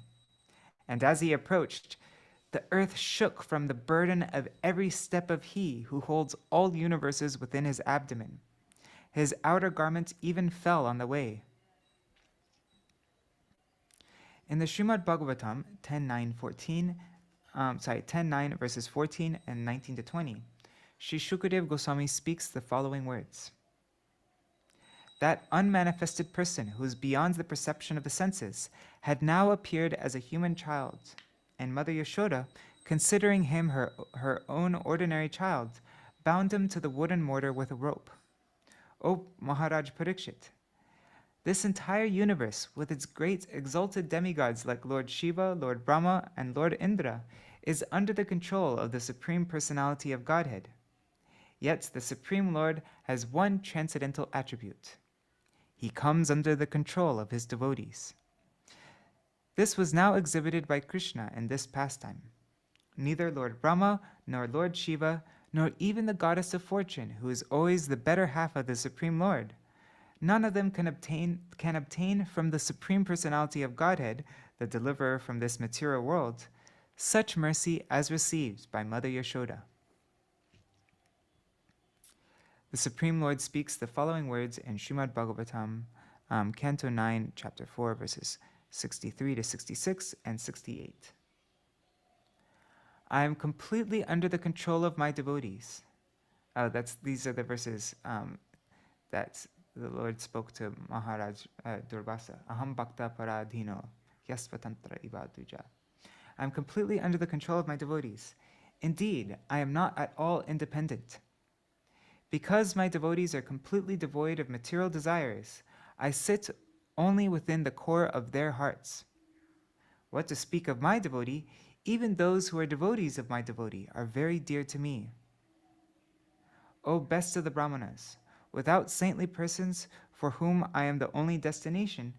And as he approached, the earth shook from the burden of every step of he who holds all universes within his abdomen. His outer garments even fell on the way. In the Śrīmad Bhagavatam 10.9 verses 14 and 19 to 20, Sri Shukadev Goswami speaks the following words. That unmanifested person who is beyond the perception of the senses had now appeared as a human child, and Mother Yashoda, considering him her own ordinary child, bound him to the wooden mortar with a rope. O Maharaj Parikshit, this entire universe, with its great exalted demigods like Lord Shiva, Lord Brahma, and Lord Indra, is under the control of the Supreme Personality of Godhead. Yet the Supreme Lord has one transcendental attribute. He comes under the control of his devotees. This was now exhibited by Kṛṣṇa in this pastime. Neither Lord Brahma, nor Lord Shiva, nor even the goddess of fortune, who is always the better half of the Supreme Lord, none of them can obtain from the Supreme Personality of Godhead, the deliverer from this material world, such mercy as received by Mother Yashoda. The Supreme Lord speaks the following words in Śrīmad Bhagavatam, Canto 9, Chapter 4, verses 63 to 66 and 68. I am completely under the control of my devotees. These are the verses that the Lord spoke to Maharaj Durvasa. Aham bhakta paradhino yasvatantra ivaduja. I am completely under the control of my devotees. Indeed, I am not at all independent. Because my devotees are completely devoid of material desires, I sit only within the core of their hearts. What to speak of my devotee, even those who are devotees of my devotee are very dear to me. O best of the Brahmanas, without saintly persons for whom I am the only destination,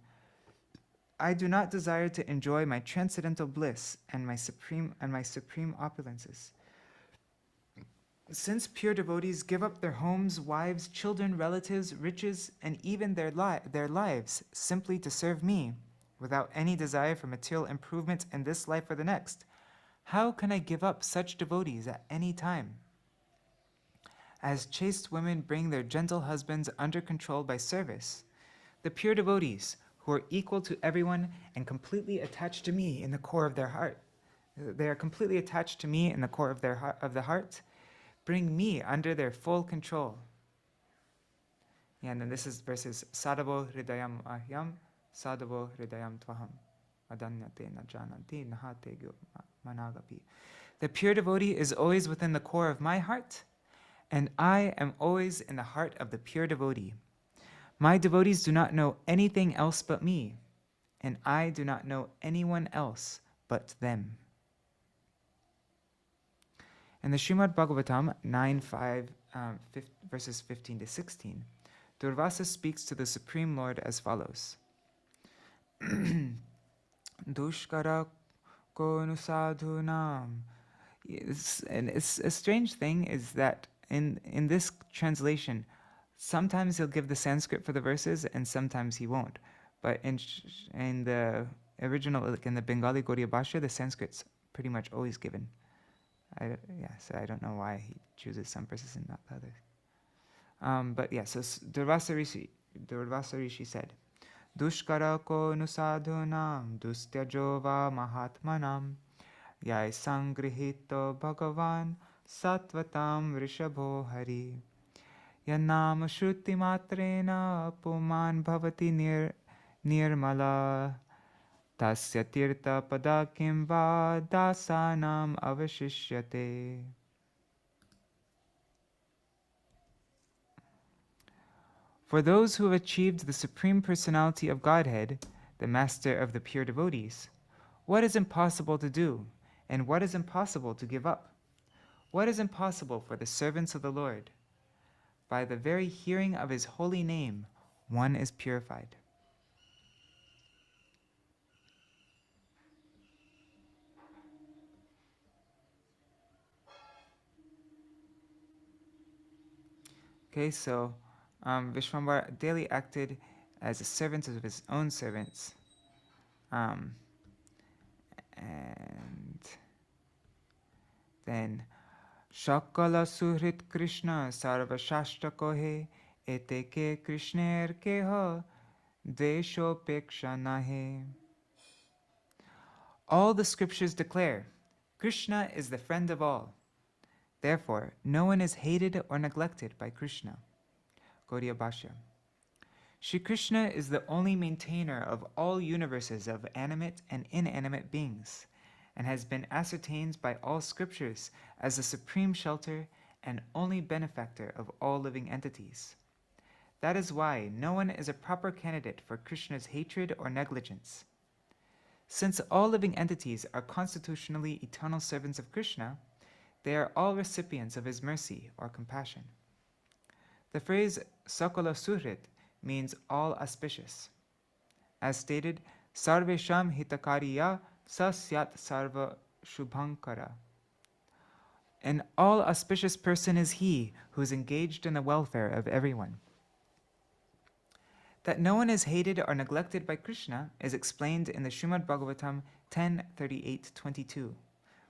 I do not desire to enjoy my transcendental bliss and my supreme opulences. Since pure devotees give up their homes, wives, children, relatives, riches, and even their lives simply to serve me, without any desire for material improvement in this life or the next, how can I give up such devotees at any time? As chaste women bring their gentle husbands under control by service, the pure devotees, who are equal to everyone and completely attached to me in the core of their heart, they are completely attached to me in the core of the heart, bring me under their full control. Yeah, and then this is verses Sadavo Hridayam Ahyam, Sadavo Hridayam Tvaham, Adanyate Najananti Nahate Managapi. The pure devotee is always within the core of my heart, and I am always in the heart of the pure devotee. My devotees do not know anything else but me, and I do not know anyone else but them. In the Śrīmad Bhagavatam 9.5, verses 15 to 16, Durvasa speaks to the Supreme Lord as follows. Dushkara konu sadhunam. And it's a strange thing is that in this translation, sometimes he'll give the Sanskrit for the verses and sometimes he won't. But in the original, like in the Bengali Gaudiya Bhashya, the Sanskrit's pretty much always given. So I don't know why he chooses some verses and not the others. But yeah, so Durvasa Rishi said, Dushkara ko nusadhunam dustyajova mahatmanam yai sangrihito bhagavan sattvatam rishabho hari yanam shruti matrena puman bhavati nirmala tasya tirtha padakim va dasanam avashishyate. For those who have achieved the Supreme Personality of Godhead, the Master of the pure devotees, what is impossible to do, and what is impossible to give up? What is impossible for the servants of the Lord? By the very hearing of his holy name, one is purified. Okay, so Vaiṣṇava daily acted as a servant of his own servants. And then Shakala Suhrit Kṛṣṇa Sarva Shashtra Kohe Eteke Kṛṣṇer Keha Desho Peksha Nahe. All the scriptures declare, Kṛṣṇa is the friend of all. Therefore, no one is hated or neglected by Kṛṣṇa. Gaudiya Bhashya. Śrī Kṛṣṇa is the only maintainer of all universes of animate and inanimate beings, and has been ascertained by all scriptures as the supreme shelter and only benefactor of all living entities. That is why no one is a proper candidate for Kṛṣṇa's hatred or negligence. Since all living entities are constitutionally eternal servants of Kṛṣṇa, they are all recipients of his mercy or compassion. The phrase Sakala Suhrit means all auspicious. As stated, Sarvesham hitakariya sa syat sarva shubhankara. An all auspicious person is he who is engaged in the welfare of everyone. That no one is hated or neglected by Kṛṣṇa is explained in the Śrīmad Bhagavatam 10:38-22,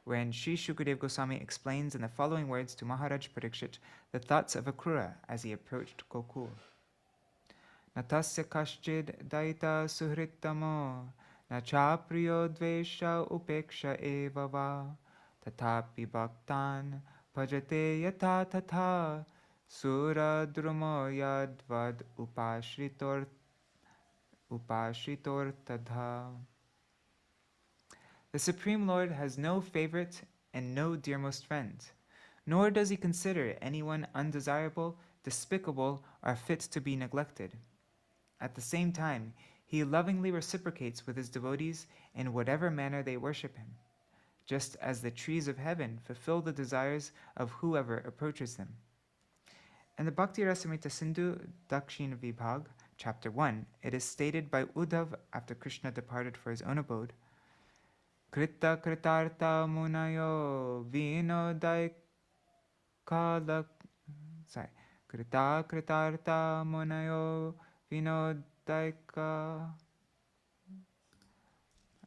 wherein Sri Shukadev Goswami explains in the following words to Maharaj Parikshit the thoughts of Akrura as he approached Gokul. Natasya kaschid daita suhrittamo na cha priyo dvesha upeksha eva va tatapi bhaktan bhajate yata tatha sura drumo yadvad upashritor tadha. The Supreme Lord has no favorite and no dearmost friend, nor does he consider anyone undesirable, despicable, or fit to be neglected. At the same time, he lovingly reciprocates with his devotees in whatever manner they worship him, just as the trees of heaven fulfill the desires of whoever approaches them. In the Bhakti Rasamrita Sindhu Dakshin Vibhag, chapter 1, it is stated by Uddhav after Kṛṣṇa departed for his own abode, Krita kritarta munayo vinodai kalak. Krita kritarta munayo vinodaika.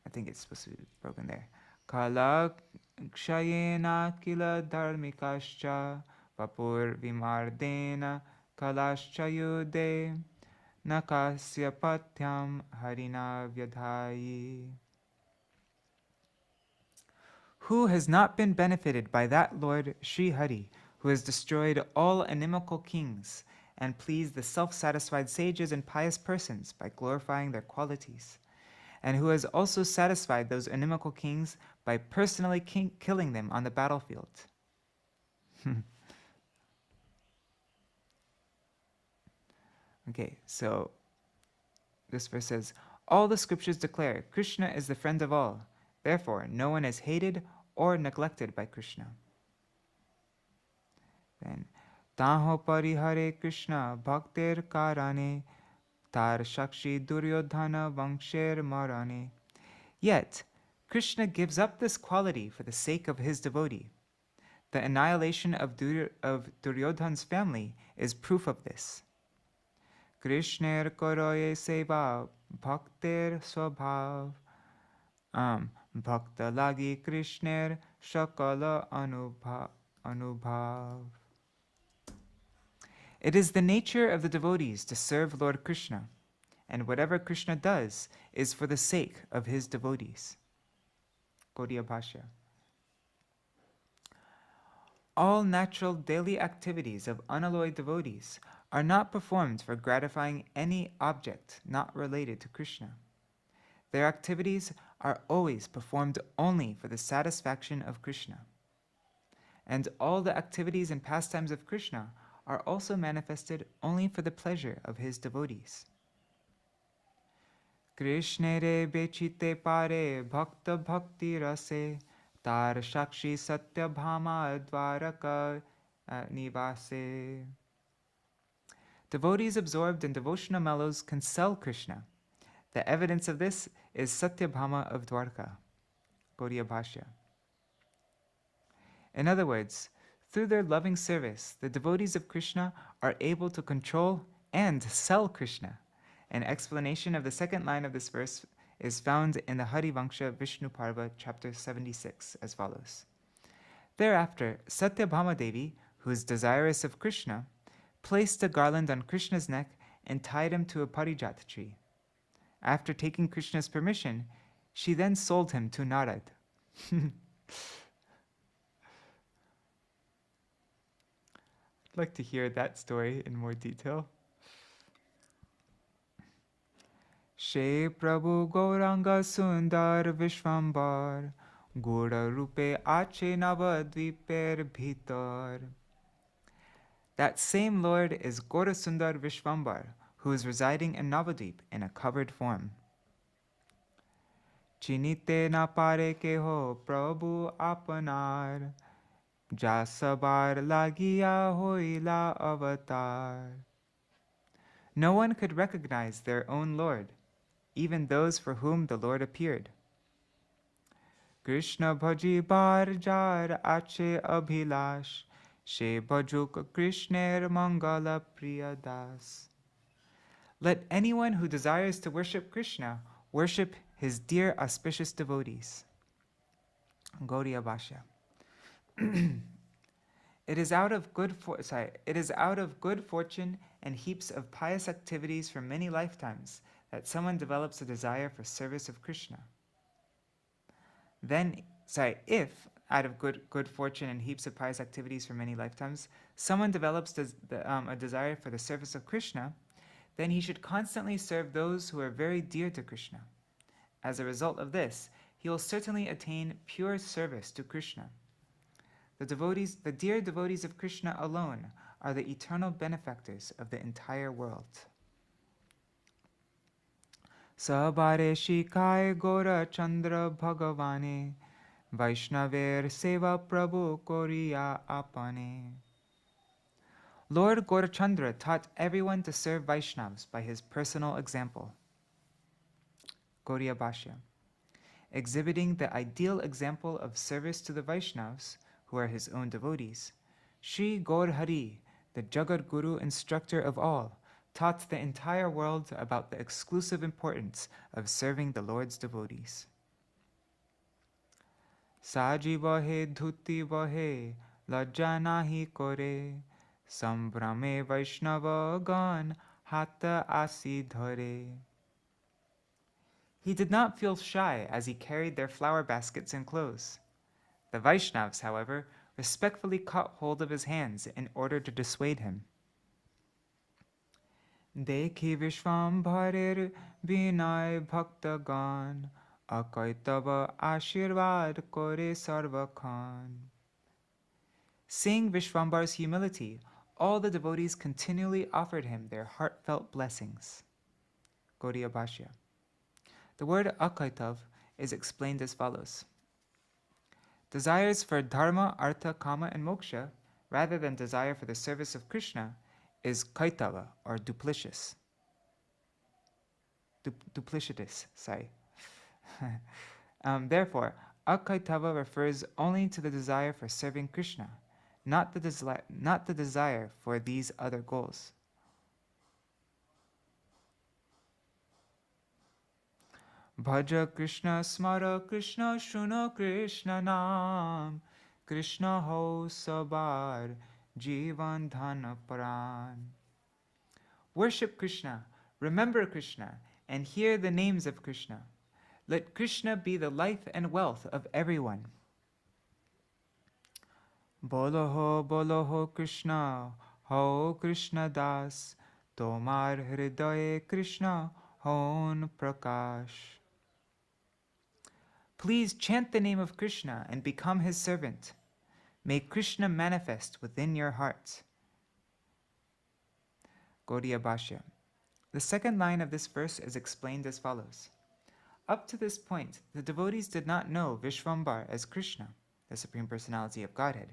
I think it's supposed to be broken there. Kalak kshayena kila dharmikascha vapur vimardena kalaschayude nakasya patyam harina vyadhayi. Who has not been benefited by that Lord Sri Hari, who has destroyed all inimical kings and pleased the self-satisfied sages and pious persons by glorifying their qualities, and who has also satisfied those inimical kings by personally killing them on the battlefield? Okay, so this verse says, all the scriptures declare Kṛṣṇa is the friend of all. Therefore, no one is hated or neglected by Kṛṣṇa. Then, Taho parihare Kṛṣṇa bhaktir karane tar shakshi duryodhana vangsher marane. Yet, Kṛṣṇa gives up this quality for the sake of his devotee. The annihilation of Duryodhana's family is proof of this. Kṛṣṇer koroye seva bhaktir swabhav. Bhakta lagi Kṛṣṇer shakala anubhav. It is the nature of the devotees to serve Lord Kṛṣṇa, and whatever Kṛṣṇa does is for the sake of his devotees. Gaudiya Bhashya. All natural daily activities of unalloyed devotees are not performed for gratifying any object not related to Kṛṣṇa. Their activities are always performed only for the satisfaction of Kṛṣṇa. And all the activities and pastimes of Kṛṣṇa are also manifested only for the pleasure of his devotees. Kṛṣṇere bechite pare bhakta bhakti rase tar shakshi satya bhama dvaraka nivase. Devotees absorbed in devotional mellows can sell Kṛṣṇa. The evidence of this is Satyabhama of Dwarka. Gaudiya Bhashya. In other words, through their loving service, the devotees of Kṛṣṇa are able to control and sell Kṛṣṇa. An explanation of the second line of this verse is found in the Hari Vangsha Vishnu Parva, chapter 76, as follows. Thereafter, Satyabhama Devi, who is desirous of Kṛṣṇa, placed a garland on Kṛṣṇa's neck and tied him to a parijat tree. After taking Kṛṣṇa's permission, She then sold him to Narad. I'd like to hear that story in more detail. She Prabhu Gauranga Sundar Vishvambar Gura Rupe Ache Navadvīper Bhitar. That same Lord is Gaura Sundar Vishvambar, who is residing in Navadvīpa in a covered form. Chinite na pare ke ho Prabhu apanar, jasabar lagia hoila avatar. No one could recognize their own Lord, even those for whom the Lord appeared. Krishna bhaji bar jar ache abhilash, she bhajuk Krishner mangala priyadas. Let anyone who desires to worship Krishna worship his dear auspicious devotees. Gaudiya Bhashya. It is out of good fortune and heaps of pious activities for many lifetimes that someone develops a desire for service of Krishna. If out of good fortune and heaps of pious activities for many lifetimes, someone develops a desire for the service of Krishna, then he should constantly serve those who are very dear to Krishna. As a result of this, he will certainly attain pure service to Krishna. The dear devotees of Krishna alone are the eternal benefactors of the entire world. Sabare Shikai Gora Chandra Bhagavane Vaishnaver Seva Prabhu Koriya Apane. Lord Gaurachandra taught everyone to serve Vaishnavas by his personal example. Gaudiya Bhashya. Exhibiting the ideal example of service to the Vaishnavas, who are his own devotees, Sri Gaur Hari, the Jagat Guru instructor of all, taught the entire world about the exclusive importance of serving the Lord's devotees. Saji bahe dhuti bahe lajja nahi kore sambrame Vaishnava gan hata asi dhare. He did not feel shy as he carried their flower baskets and clothes. The Vaishnavas, however, respectfully caught hold of his hands in order to dissuade him. Dekhi Vishvambharer Vinay Bhaktagan Akaitava Ashirvad Kore Sarvakhan. Seeing Vishvambar's humility, all the devotees continually offered him their heartfelt blessings. Gaudiya Bhashya. The word akaitav is explained as follows. Desires for dharma, artha, kama, and moksha, rather than desire for the service of Krishna, is kaitava, or duplicitous. Therefore, akaitava refers only to the desire for serving Krishna, not the desire for these other goals. Bhaja Krishna smara Krishna shuna Krishna naam Krishna ho sabar jivan dhana paran. Worship Krishna, remember Krishna, and hear the names of Krishna. Let Krishna be the life and wealth of everyone. Bolo ho Krishna, ho Krishna das, tomar hridaye Krishna hon prakash. Please chant the name of Krishna and become his servant. May Krishna manifest within your heart. Gaudiya Bhashya. The second line of this verse is explained as follows. Up to this point, the devotees did not know Vishvambar as Krishna, the Supreme Personality of Godhead.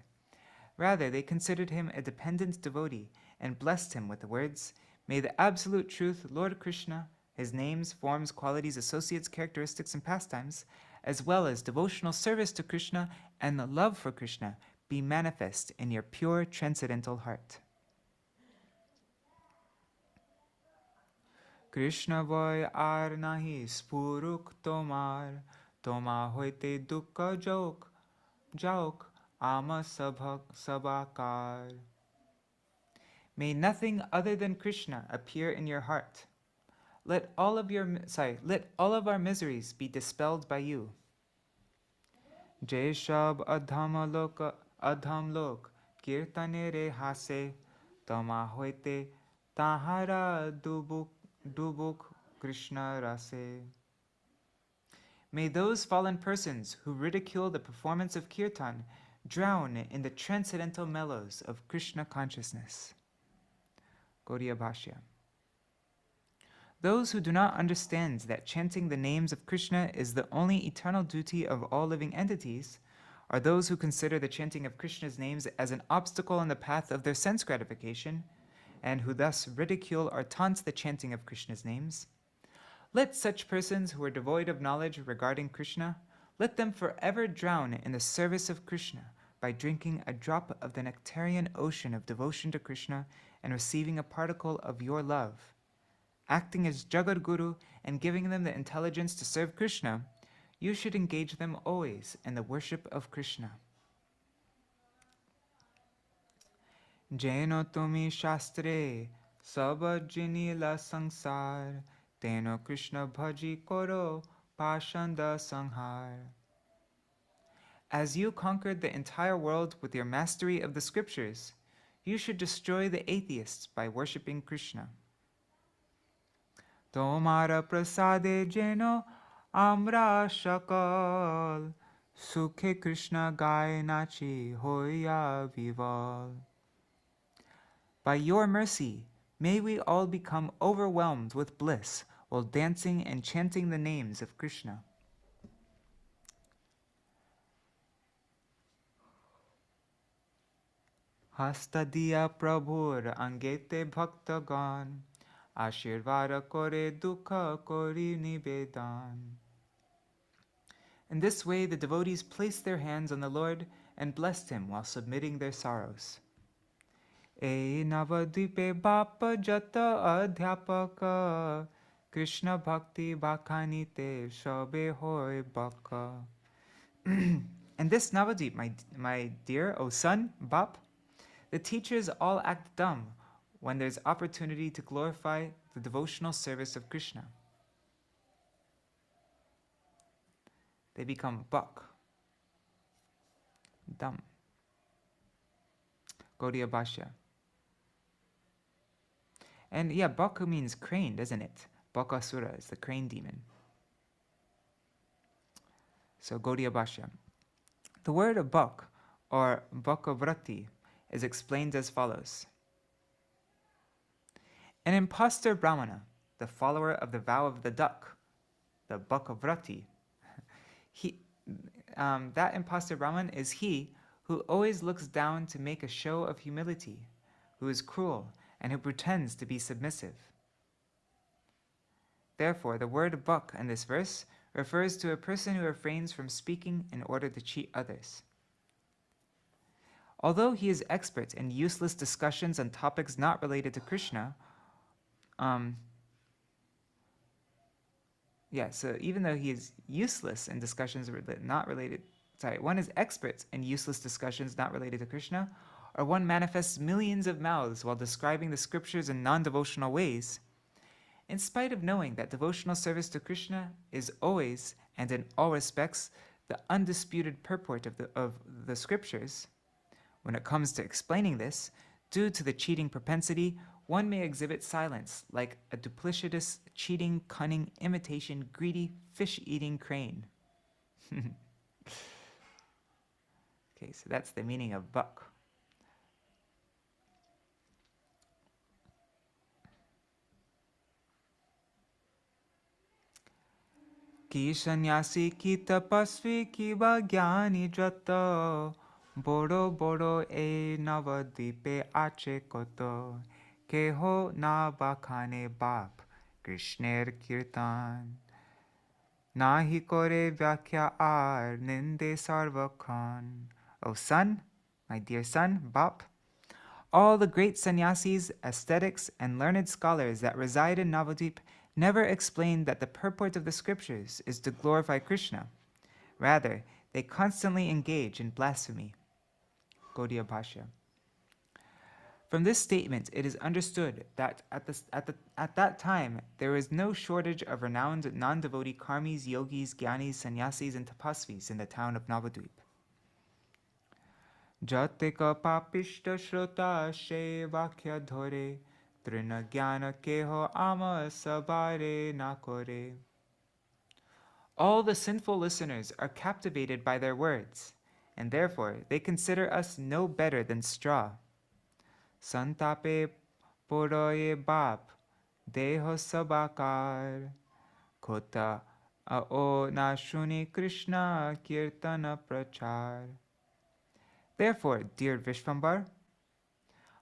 Rather, they considered him a dependent devotee and blessed him with the words, "May the absolute truth, Lord Krishna, his names, forms, qualities, associates, characteristics, and pastimes, as well as devotional service to Krishna and the love for Krishna, be manifest in your pure transcendental heart." Krishna boy ar nahi spuruk tomar, toma hoite dukkha jauk ama sabakar. May nothing other than Krishna appear in your heart. Let all of our miseries be dispelled by you. Jai Shab Adham Lok Kirtane Re Hase Tama Hoite Tahara Dubuk Krishna Rase. May those fallen persons who ridicule the performance of kirtan drown in the transcendental mellows of Krishna consciousness. Gaudiya Bhashya. Those who do not understand that chanting the names of Krishna is the only eternal duty of all living entities are those who consider the chanting of Krishna's names as an obstacle in the path of their sense gratification, and who thus ridicule or taunt the chanting of Krishna's names. Let such persons who are devoid of knowledge regarding Krishna, let them forever drown in the service of Krishna by drinking a drop of the nectarian ocean of devotion to Krishna and receiving a particle of your love. Acting as Jagat Guru and giving them the intelligence to serve Krishna, you should engage them always in the worship of Krishna. Jaino tumi shastre sabajini la sangsar teno Krishna bhaji koro pāṣaṇḍa sanghar. As you conquered the entire world with your mastery of the scriptures, you should destroy the atheists by worshipping Krishna. Tomara prasade jeno amra shakal sukhe Krishna gai nachi hoya vival. By your mercy, may we all become overwhelmed with bliss while dancing and chanting the names of Krishna. Hastadiya Prabhur angete bhaktagan Ashirvara kore dukha kori nivedan. In this way, the devotees placed their hands on the Lord and blessed him while submitting their sorrows. E Navadvīpe Bapa Jata Adhyapaka Krishna Bhakti Bhakanite Shabe Hoy Baka. In this Navadvīpa, my dear, O son, Bap, the teachers all act dumb when there's opportunity to glorify the devotional service of Krishna. They become buck, dumb. Gaudiya Bhashya. And yeah, Baku means crane, doesn't it? Bakasura is the crane demon. So Gaudiya Bhashya. The word bak, or bakavrati, is explained as follows. An impostor brahmana, the follower of the vow of the duck, the bakavrati, that impostor brahman is he who always looks down to make a show of humility, who is cruel, and who pretends to be submissive. Therefore, the word bak in this verse refers to a person who refrains from speaking in order to cheat others. Although he is expert in useless discussions on topics not related to Krishna, so even though he is useless in discussions one is expert in useless discussions not related to Krishna, or one manifests millions of mouths while describing the scriptures in non-devotional ways, in spite of knowing that devotional service to Krishna is always and in all respects the undisputed purport of the scriptures, when it comes to explaining this, due to the cheating propensity, one may exhibit silence like a duplicitous, cheating, cunning, imitation, greedy, fish-eating crane. Okay, so that's the meaning of bak. Ki sannyasi ki tapasvi ki bhagyani jata boro boro e Navadvīpe ache koto keho na bakhane bap Krishner kirtan nahi kore vyakhya ar ninde sarvakhan. O son, my dear son, Bap, all the great sannyasis, ascetics, and learned scholars that reside in Navadvīpa never explain that the purport of the scriptures is to glorify Krishna. Rather, they constantly engage in blasphemy. Gaudiya Bhashya. From this statement, it is understood that at that time there was no shortage of renowned non-devotee karmis, yogis, gyanis, sannyasis, and tapasvis in the town of Navadvīpa. Jatika papishta shrota she vakya dhore, trina jnana keho ama sabare nakore. All the sinful listeners are captivated by their words, and therefore they consider us no better than straw. Santape poroye bap, deho sabakar, kota ao na shuni Kṛṣṇa kirtana prachar. Therefore, dear Vishvambar,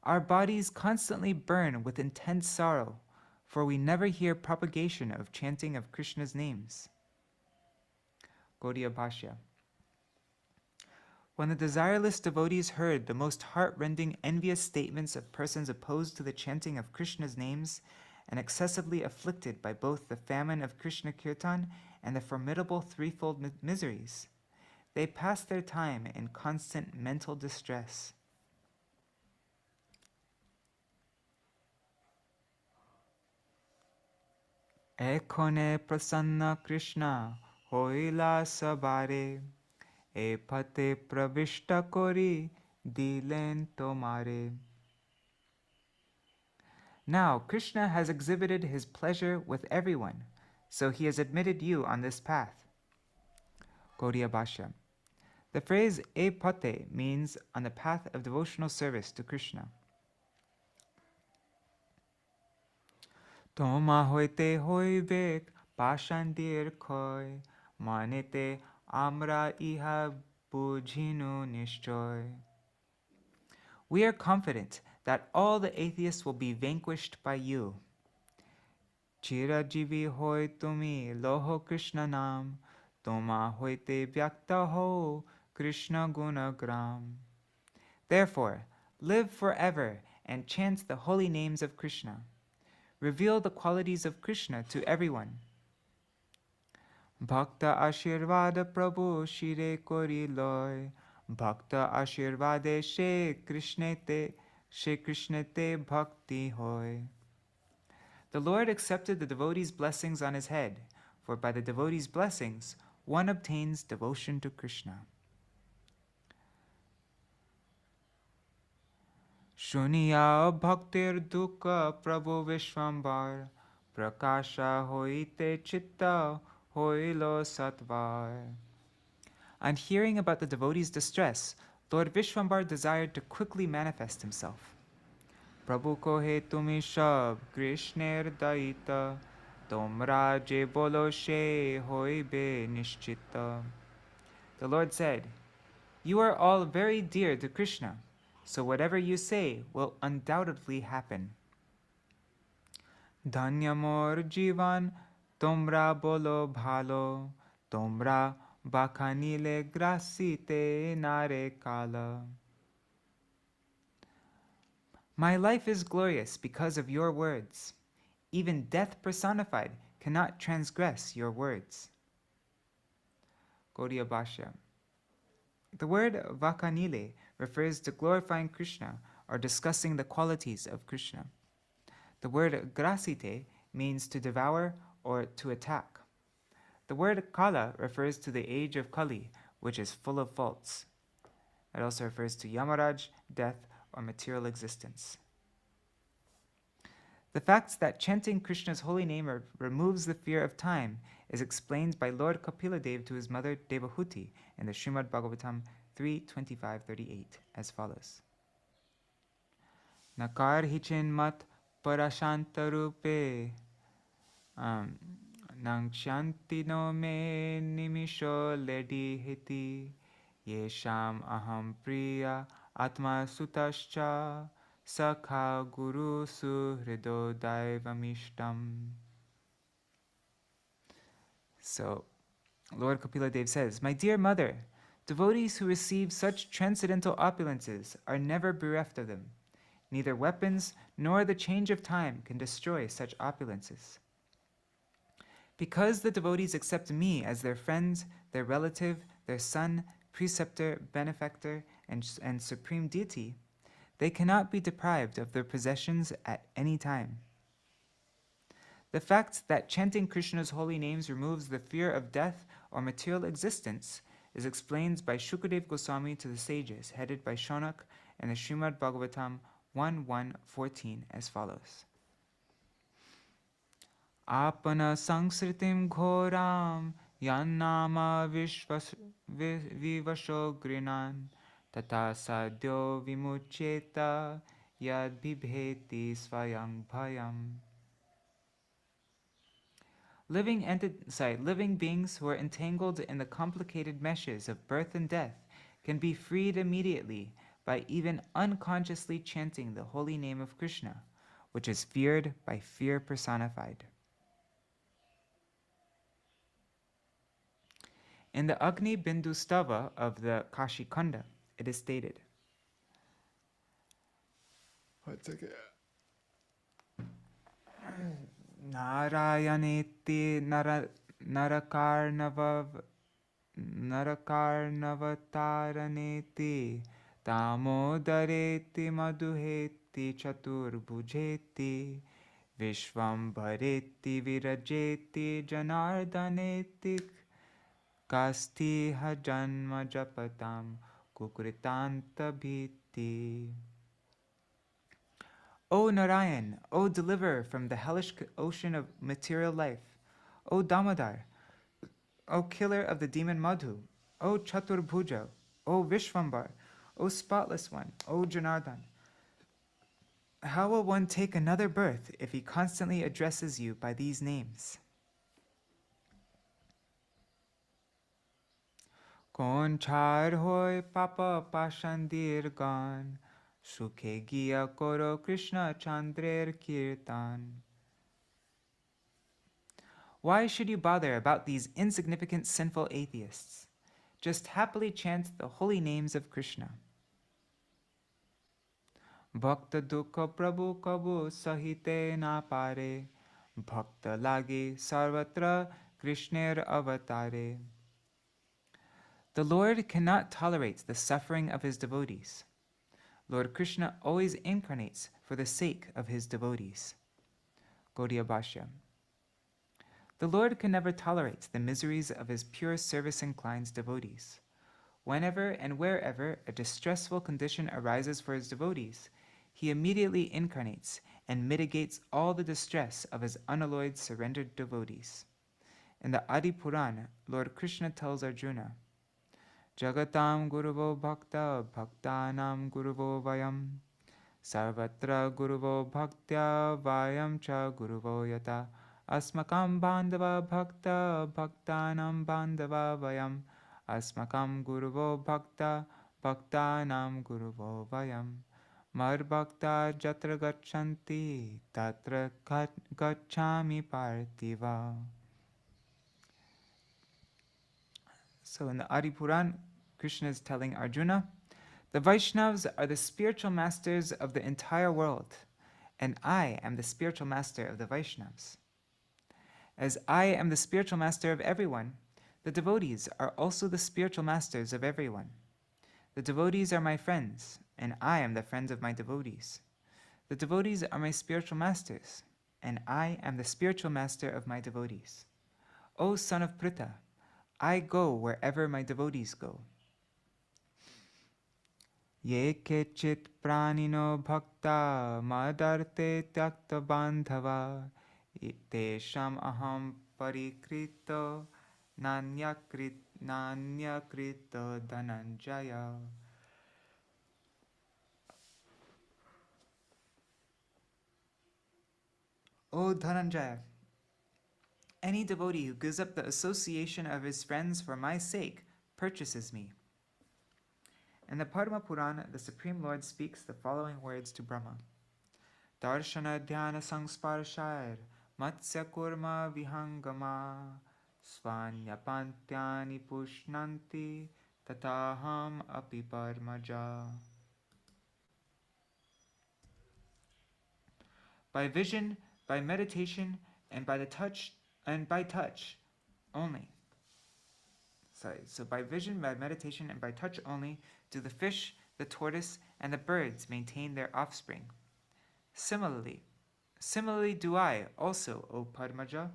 our bodies constantly burn with intense sorrow, for we never hear propagation of chanting of Krishna's names. Gaudiya Bhashya. When the desireless devotees heard the most heart-rending, envious statements of persons opposed to the chanting of Krishna's names and excessively afflicted by both the famine of Krishna Kirtan and the formidable threefold miseries, they passed their time in constant mental distress. Ekone prasanna Krishna hoila sabare, e pate pravishta kori dilen tomare. Now Krishna has exhibited his pleasure with everyone, so he has admitted you on this path. Gaudiya Bhashya. The phrase e pate means on the path of devotional service to Krishna. Toma hoite hoivek pāṣaṇḍīr khoi, manete amra iha bujhinu nishchoy. We are confident that all the atheists will be vanquished by you. Chirajivi hoy tumi loho Krishna nam, toma hoite vyakta ho Krishna gunagram. Therefore, live forever and chant the holy names of Krishna. Reveal the qualities of Krishna to everyone. Bhakta ashirvada prabhu shire kori loy, Bhakta ashirvade she Krishnete bhakti hoy. The Lord accepted the devotee's blessings on his head, for by the devotee's blessings one obtains devotion to Krishna. Shuniya bhaktir dukha prabhu Vishvambar, prakasha hoite chitta hoilo satvar. On hearing about the devotee's distress, Lord Vishvambar desired to quickly manifest himself. Prabhu kohe tumi shab Krishner daita, tomra je bolo she hoibe nishchitta. The Lord said, "You are all very dear to Krishna, so whatever you say will undoubtedly happen." Dhanyamor jivan tomra bolo bhalo, tomra bakhanile grasite nare kala. My life is glorious because of your words. Even death personified cannot transgress your words. Gaudiya Bhashya. The word vakhanile refers to glorifying Krishna or discussing the qualities of Krishna. The word grasite means to devour or to attack. The word kala refers to the age of Kali, which is full of faults. It also refers to Yamaraj, death, or material existence. The fact that chanting Krishna's holy name removes the fear of time is explained by Lord Kapila-dev to his mother Devahuti in the Śrīmad Bhagavatam 3.25-38 as follows. Nakar hichin mat parashanta rupe nangshanti no me nimisho ledi hiti yesham aham priya atma sutascha sakha guru suhrido daivamishtam. So, Lord Kapila-dev says, "My dear mother, devotees who receive such transcendental opulences are never bereft of them. Neither weapons nor the change of time can destroy such opulences. Because the devotees accept me as their friend, their relative, their son, preceptor, benefactor, and supreme deity, They cannot be deprived of their possessions at any time. The fact that chanting Krishna's holy names removes the fear of death or material existence is explained by Shukadeva Goswami to the sages, headed by Shaunak and the Śrīmad Bhagavatam 1.1.14 as follows. Apana sangsritim ghoram yannama vivasho grinan tata sadyo vimucheta yad bibheti svayam bhayam. Living beings who are entangled in the complicated meshes of birth and death can be freed immediately by even unconsciously chanting the holy name of Krishna, which is feared by fear personified. In the Agni Bindu Stava of the Kāshī-khaṇḍa, it is stated, Narayaneti Narakarnavataraneti Damodareti Madhuheti Chaturbhujeti Vishvambhareti Virajeti Janardaneti Kastiha Janma Japatam Kukritanta Bhiti. O Narayan, O deliverer from the hellish ocean of material life, O Damodar, O killer of the demon Madhu, O Chaturbhuja, O Vishvambar, O spotless one, O Janardhan. How will one take another birth if he constantly addresses you by these names? Kon char hoy papa pāṣaṇḍīr gan, Sukhe giya koro Krishna chandrer kirtan. Why should you bother about these insignificant sinful atheists? Just happily chant the holy names of Krishna. Bhakta dukha prabhu kabu sahite na pare, Bhakta lage sarvatra Krishner avatare. The Lord cannot tolerate the suffering of his devotees. Lord Krishna always incarnates for the sake of his devotees. Gaudiya Bhashya. The Lord can never tolerate the miseries of his pure service-inclined devotees. Whenever and wherever a distressful condition arises for his devotees, he immediately incarnates and mitigates all the distress of his unalloyed surrendered devotees. In the Adi Purana, Lord Krishna tells Arjuna, Jagatam Guruvo Bhakta Bhaktanam Guruvo Vayam Sarvatra Guruvo Bhaktya Vayam Cha Guruvo Yata Asmakam Bandhava Bhakta Bhaktanam Bandhava Vayam Asmakam Guruvo Bhakta Bhaktanam Guruvo Vayam Mar Bhakta Jatra Gachanti Tatra Gacchami Parthiva. So in the Adi Puran, Krishna is telling Arjuna, the Vaiṣṇavas are the spiritual masters of the entire world, and I am the spiritual master of the Vaiṣṇavas. As I am the spiritual master of everyone, the devotees are also the spiritual masters of everyone. The devotees are my friends, and I am the friends of my devotees. The devotees are my spiritual masters, and I am the spiritual master of my devotees. O son of Pritha, I go wherever my devotees go. Ye kechit pranino bhakta madarte tyakta bandhava tesham aham parikrito nanyakrito dhananjaya. O Dhananjaya, any devotee who gives up the association of his friends for my sake purchases me. In the Padma Purana, the Supreme Lord speaks the following words to Brahma. Darshana dhyana sangsparshayar matsya kurma vihangama svanyapantyani pushnanti tataham api parmaja. By vision, by meditation, and by touch only. So by vision, by meditation, and by touch only do the fish the tortoise, and the birds maintain their offspring. Similarly do I also, O Padmaja.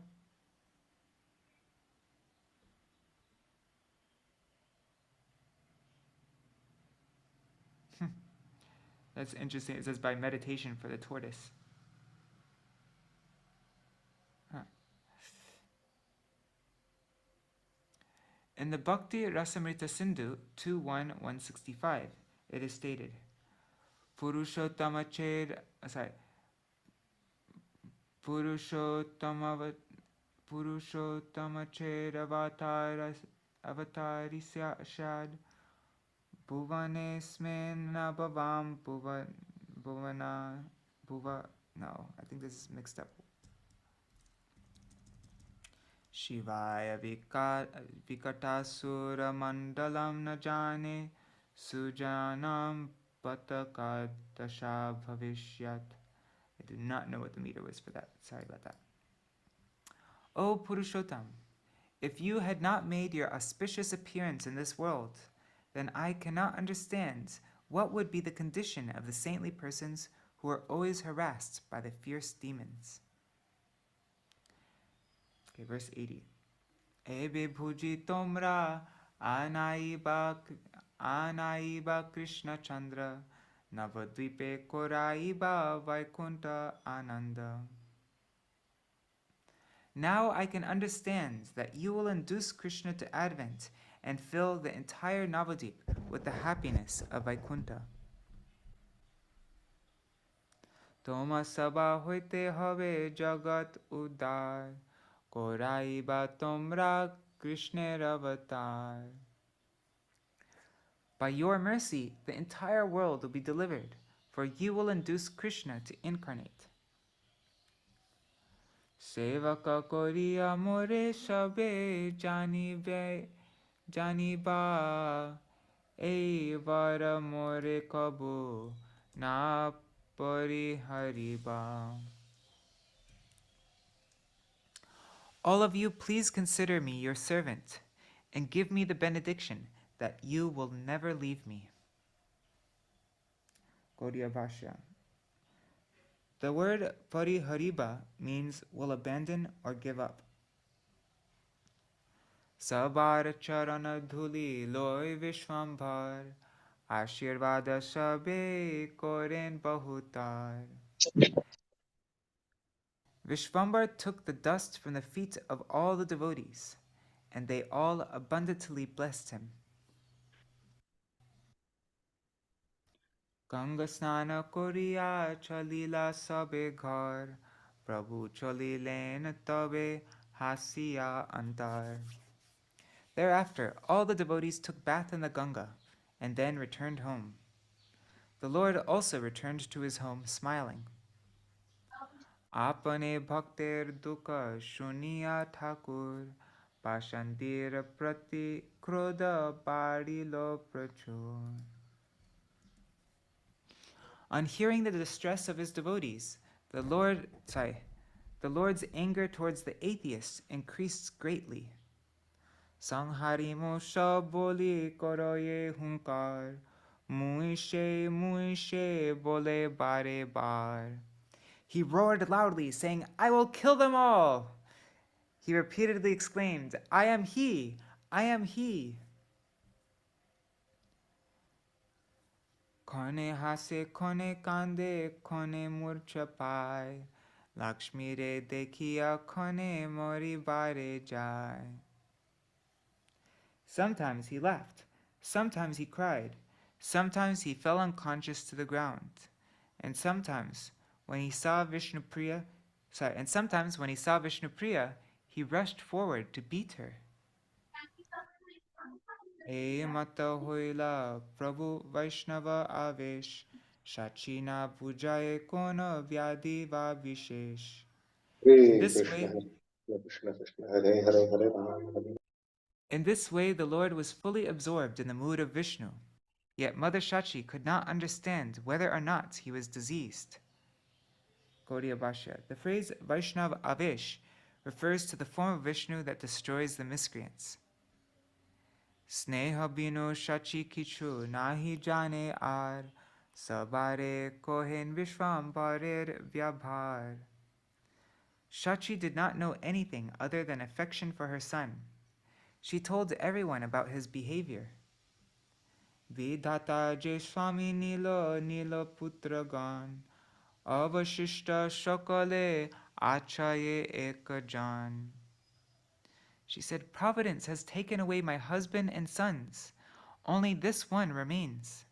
That's interesting. It says by meditation for the tortoise. Huh. In the Bhakti Rasamrita Sindhu 2.1.165, it is stated, Purushottama Ched avatarisya ashad bhuvanesmen nabhavam bhuvana bhuva. No, I think this is mixed up. Shivaya vikatasura mandalam na jane sujanam patakadasha bhavishyat. I do not know what the meter was for that. Sorry about that. O Purushottam, if you had not made your auspicious appearance in this world, then I cannot understand what would be the condition of the saintly persons who are always harassed by the fierce demons. Okay, verse 80. Ebe bhuji tomra anaiba Kṛṣṇa Chandra Navadvīpe koraiba Vaikunta Ananda. Now I can understand that you will induce Krishna to advent and fill the entire Navadvīpa with the happiness of Vaikunta. Toma sabha hoite have jagat udar koraiba tomra Krishner avatar. By your mercy, the entire world will be delivered, for you will induce Krishna to incarnate. Sevaka koriya more shabe janiba evara more kabu na parihariba. All of you, please consider me your servant and give me the benediction that you will never leave me. Gaudiya Bhashya. The word parihariba means will abandon or give up. Sabar charana dhuli loy vishvambhar ashirvada shabe koren bahutar. Vishvambar took the dust from the feet of all the devotees, and they all abundantly blessed him. Ganga snana koriya chalila sabe ghar Prabhu chalilen tabe hasiya antar. Thereafter, all the devotees took bath in the Ganga and then returned home. The Lord also returned to his home smiling. Apane bhakter dukha shuniya thakur pāṣaṇḍīr prati krodha parilo prachur. On hearing the distress of his devotees, the Lord's anger towards the atheists increased greatly. Sangharimo shaboli koroye hunkar muishe bole bare bar. He roared loudly, saying, I will kill them all. He repeatedly exclaimed, I am he, I am he. Kone hase kone kande kone murcha pai Lakshmi re dekhiya kone mori bare jai. Sometimes he laughed, sometimes he cried, sometimes he fell unconscious to the ground, and sometimes when he saw Vishnupriya, he rushed forward to beat her. E mata hoila Prabhu Vaiṣṇava avesh Śacī Mā pujaye kono vyadhi va vishesh. In this way, the Lord was fully absorbed in the mood of Vishnu, yet Mother Śacī could not understand whether or not he was diseased. Gaudiya Bhashya. The phrase Vaiṣṇava avesh refers to the form of Vishnu that destroys the miscreants. Sneha bino Śacī kichu nahi jane ar, sabare kohen vishvambarer vyabhar. Śacī did not know anything other than affection for her son. She told everyone about his behavior. Vidhata je swami nilo nilo putragan, avashishta shakale achaye ekajan. She said, Providence has taken away my husband and sons. Only this one remains.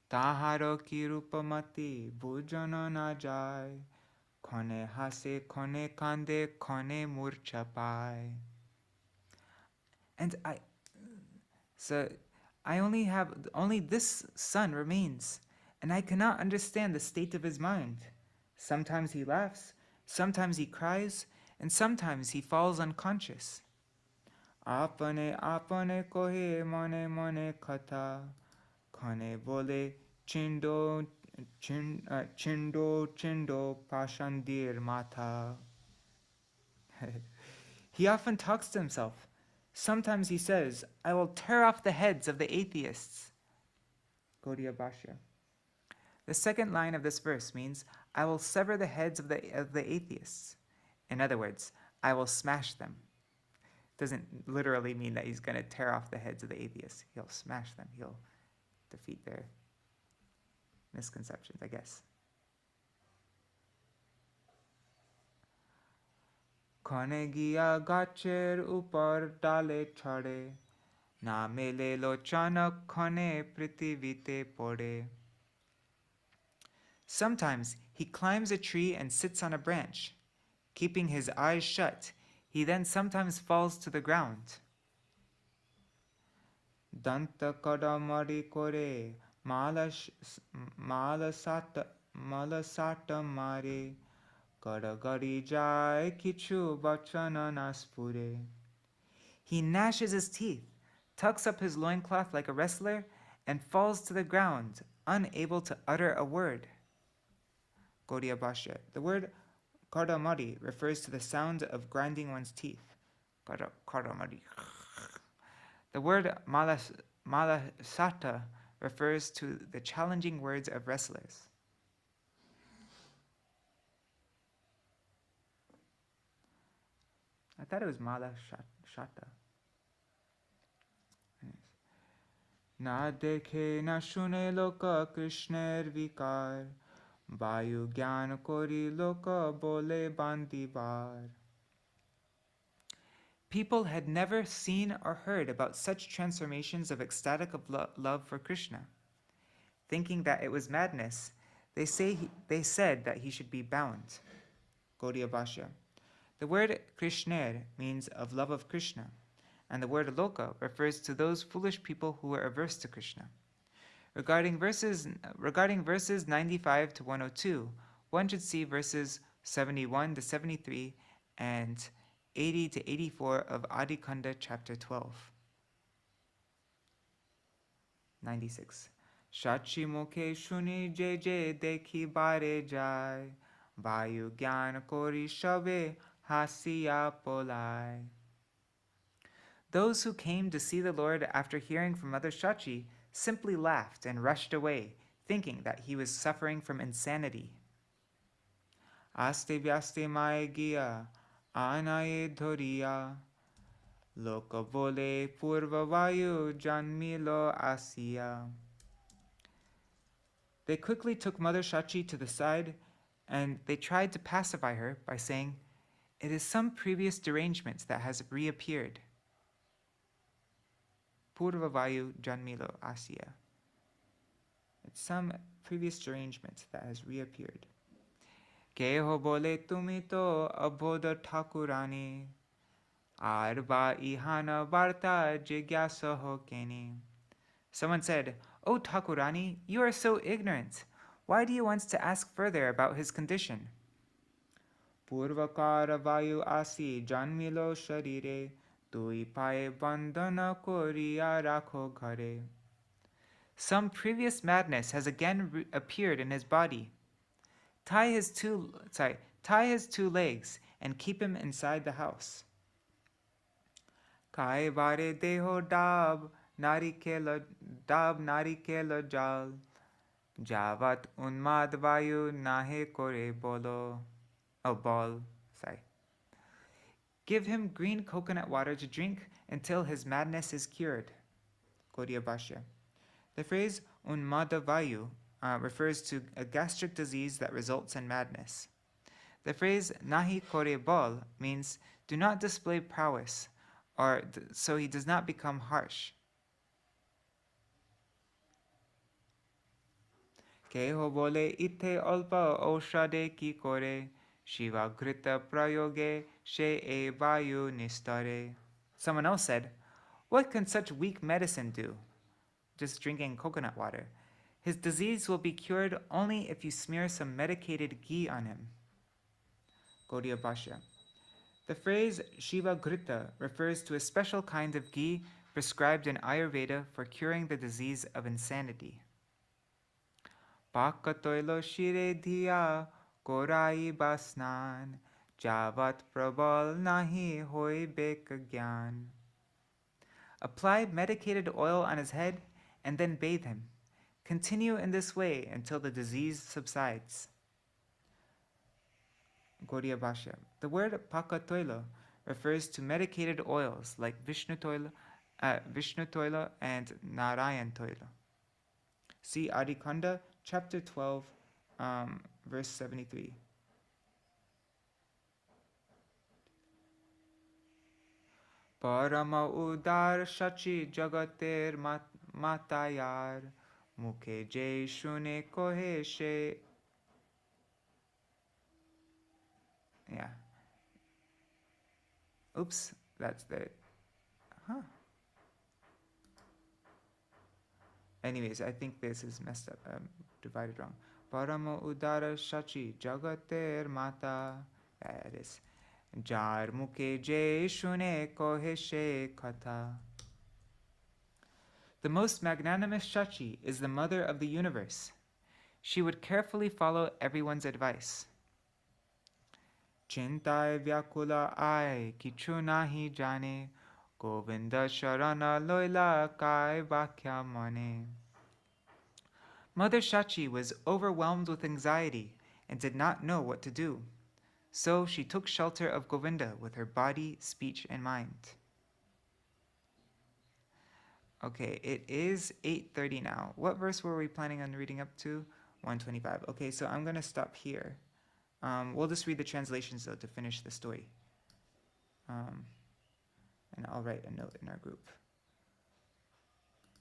Taharo ki rupamati bhujana na jai, kone hase kone kande kone murcha pai. And only this son remains, and I cannot understand the state of his mind. Sometimes he laughs, sometimes he cries, and sometimes he falls unconscious. Apane apane kohe mone mone kata, kane bole chindo pāṣaṇḍīs mata. He often talks to himself. Sometimes he says, I will tear off the heads of the atheists. Gaudiya Bhashya. The second line of this verse means, I will sever the heads of the atheists. In other words, I will smash them. Doesn't literally mean that he's going to tear off the heads of the atheists. He'll smash them. He'll defeat their misconceptions, I guess. Khone giya gacher upar dale chade, na mele lochana khone prithivite pode. Sometimes he climbs a tree and sits on a branch. Keeping his eyes shut, he then sometimes falls to the ground. Danta kadamari kore malasata mare, kadagari jai kichu bachana naspure. He gnashes his teeth, tucks up his loincloth like a wrestler, and falls to the ground, unable to utter a word. Gaudiya Bhashya. The word kadamari refers to the sound of grinding one's teeth. Kadamari. The word malasata refers to the challenging words of wrestlers. I thought it was malashata. Na dekhe na shune loka Krishner vikar, Vayu gyan kori loka bole bandibar. People had never seen or heard about such transformations of ecstatic love for Krishna. Thinking that it was madness, they said that he should be bound. Gaudiya Bhashya. The word Krishner means of love of Krishna, and the word loka refers to those foolish people who were averse to Krishna. Regarding verses 95 to 102, one should see verses 71 to 73 and 80 to 84 of Adi-khaṇḍa chapter 12. 96. Śacī mukhe shuni je je dekhi bare jai, Vayu gyan kori shabe hasiya polai. Those who came to see the Lord after hearing from Mother Śacī simply laughed and rushed away, thinking that he was suffering from insanity. Aste vyaste mae giya, anaye dhoriya, loka bole purva vayu janmilo asiya. They quickly took Mother Śacī to the side, and they tried to pacify her by saying, it is some previous derangement that has reappeared. Purva vayu janmilo asiya. It's some previous derangement that has reappeared. Keho bole tumi to abhoda thakurani, arba ihana varta jigyasa ho keni. Someone said, O Thakurani, you are so ignorant. Why do you want to ask further about his condition? Purvakara vayu asi janmilo sharire, tui paye bandhana koriya rakho ghare. Some previous madness has again appeared in his body. Tie his two legs and keep him inside the house. Kai bare deho dab narikela jal. Javat unmad vayu nahe kore bolo. Oh, ball. Sorry. Give him green coconut water to drink until his madness is cured. Gaudiya Bhashya. The phrase unmada vayu refers to a gastric disease that results in madness. The phrase nahi kore bol means do not display prowess, or so he does not become harsh. Keho bole ite olpa oshade ki kore, shiva grita prayoge she e vayu nistare. Someone else said, what can such weak medicine do? Just drinking coconut water. His disease will be cured only if you smear some medicated ghee on him. Gaudiya Bhashya. The phrase Shiva Grita refers to a special kind of ghee prescribed in Ayurveda for curing the disease of insanity. Pakatoilo shire diya korai basnan javat prabal nahi hoy bek gyan. Apply medicated oil on his head and then bathe him. Continue in this way until the disease subsides. Gaudiya Bhashya. The word pakatoila refers to medicated oils like Vishnu toila and Narayan toila. See Adi-khaṇḍa, chapter 12, verse 73. Parama udar Śacī jagater matayar mukhe jai shune kohe she. Yeah. Oops, that's the. Anyways, I think this is messed up. Divided wrong. Parama udara Śacī jagater mata. Yeah, it is. Jar mukhe jai shune kohe she katha. The most magnanimous Śacī is the mother of the universe. She would carefully follow everyone's advice. Chintai vyakula ai kichu nahi jane Govinda sharana loila kai vakya mane. Mother Śacī was overwhelmed with anxiety and did not know what to do. So she took shelter of Govinda with her body, speech, and mind. Okay, it is 8:30 now. What verse were we planning on reading up to? 125. Okay, so I'm going to stop here. We'll just read the translations, though, to finish the story. And I'll write a note in our group.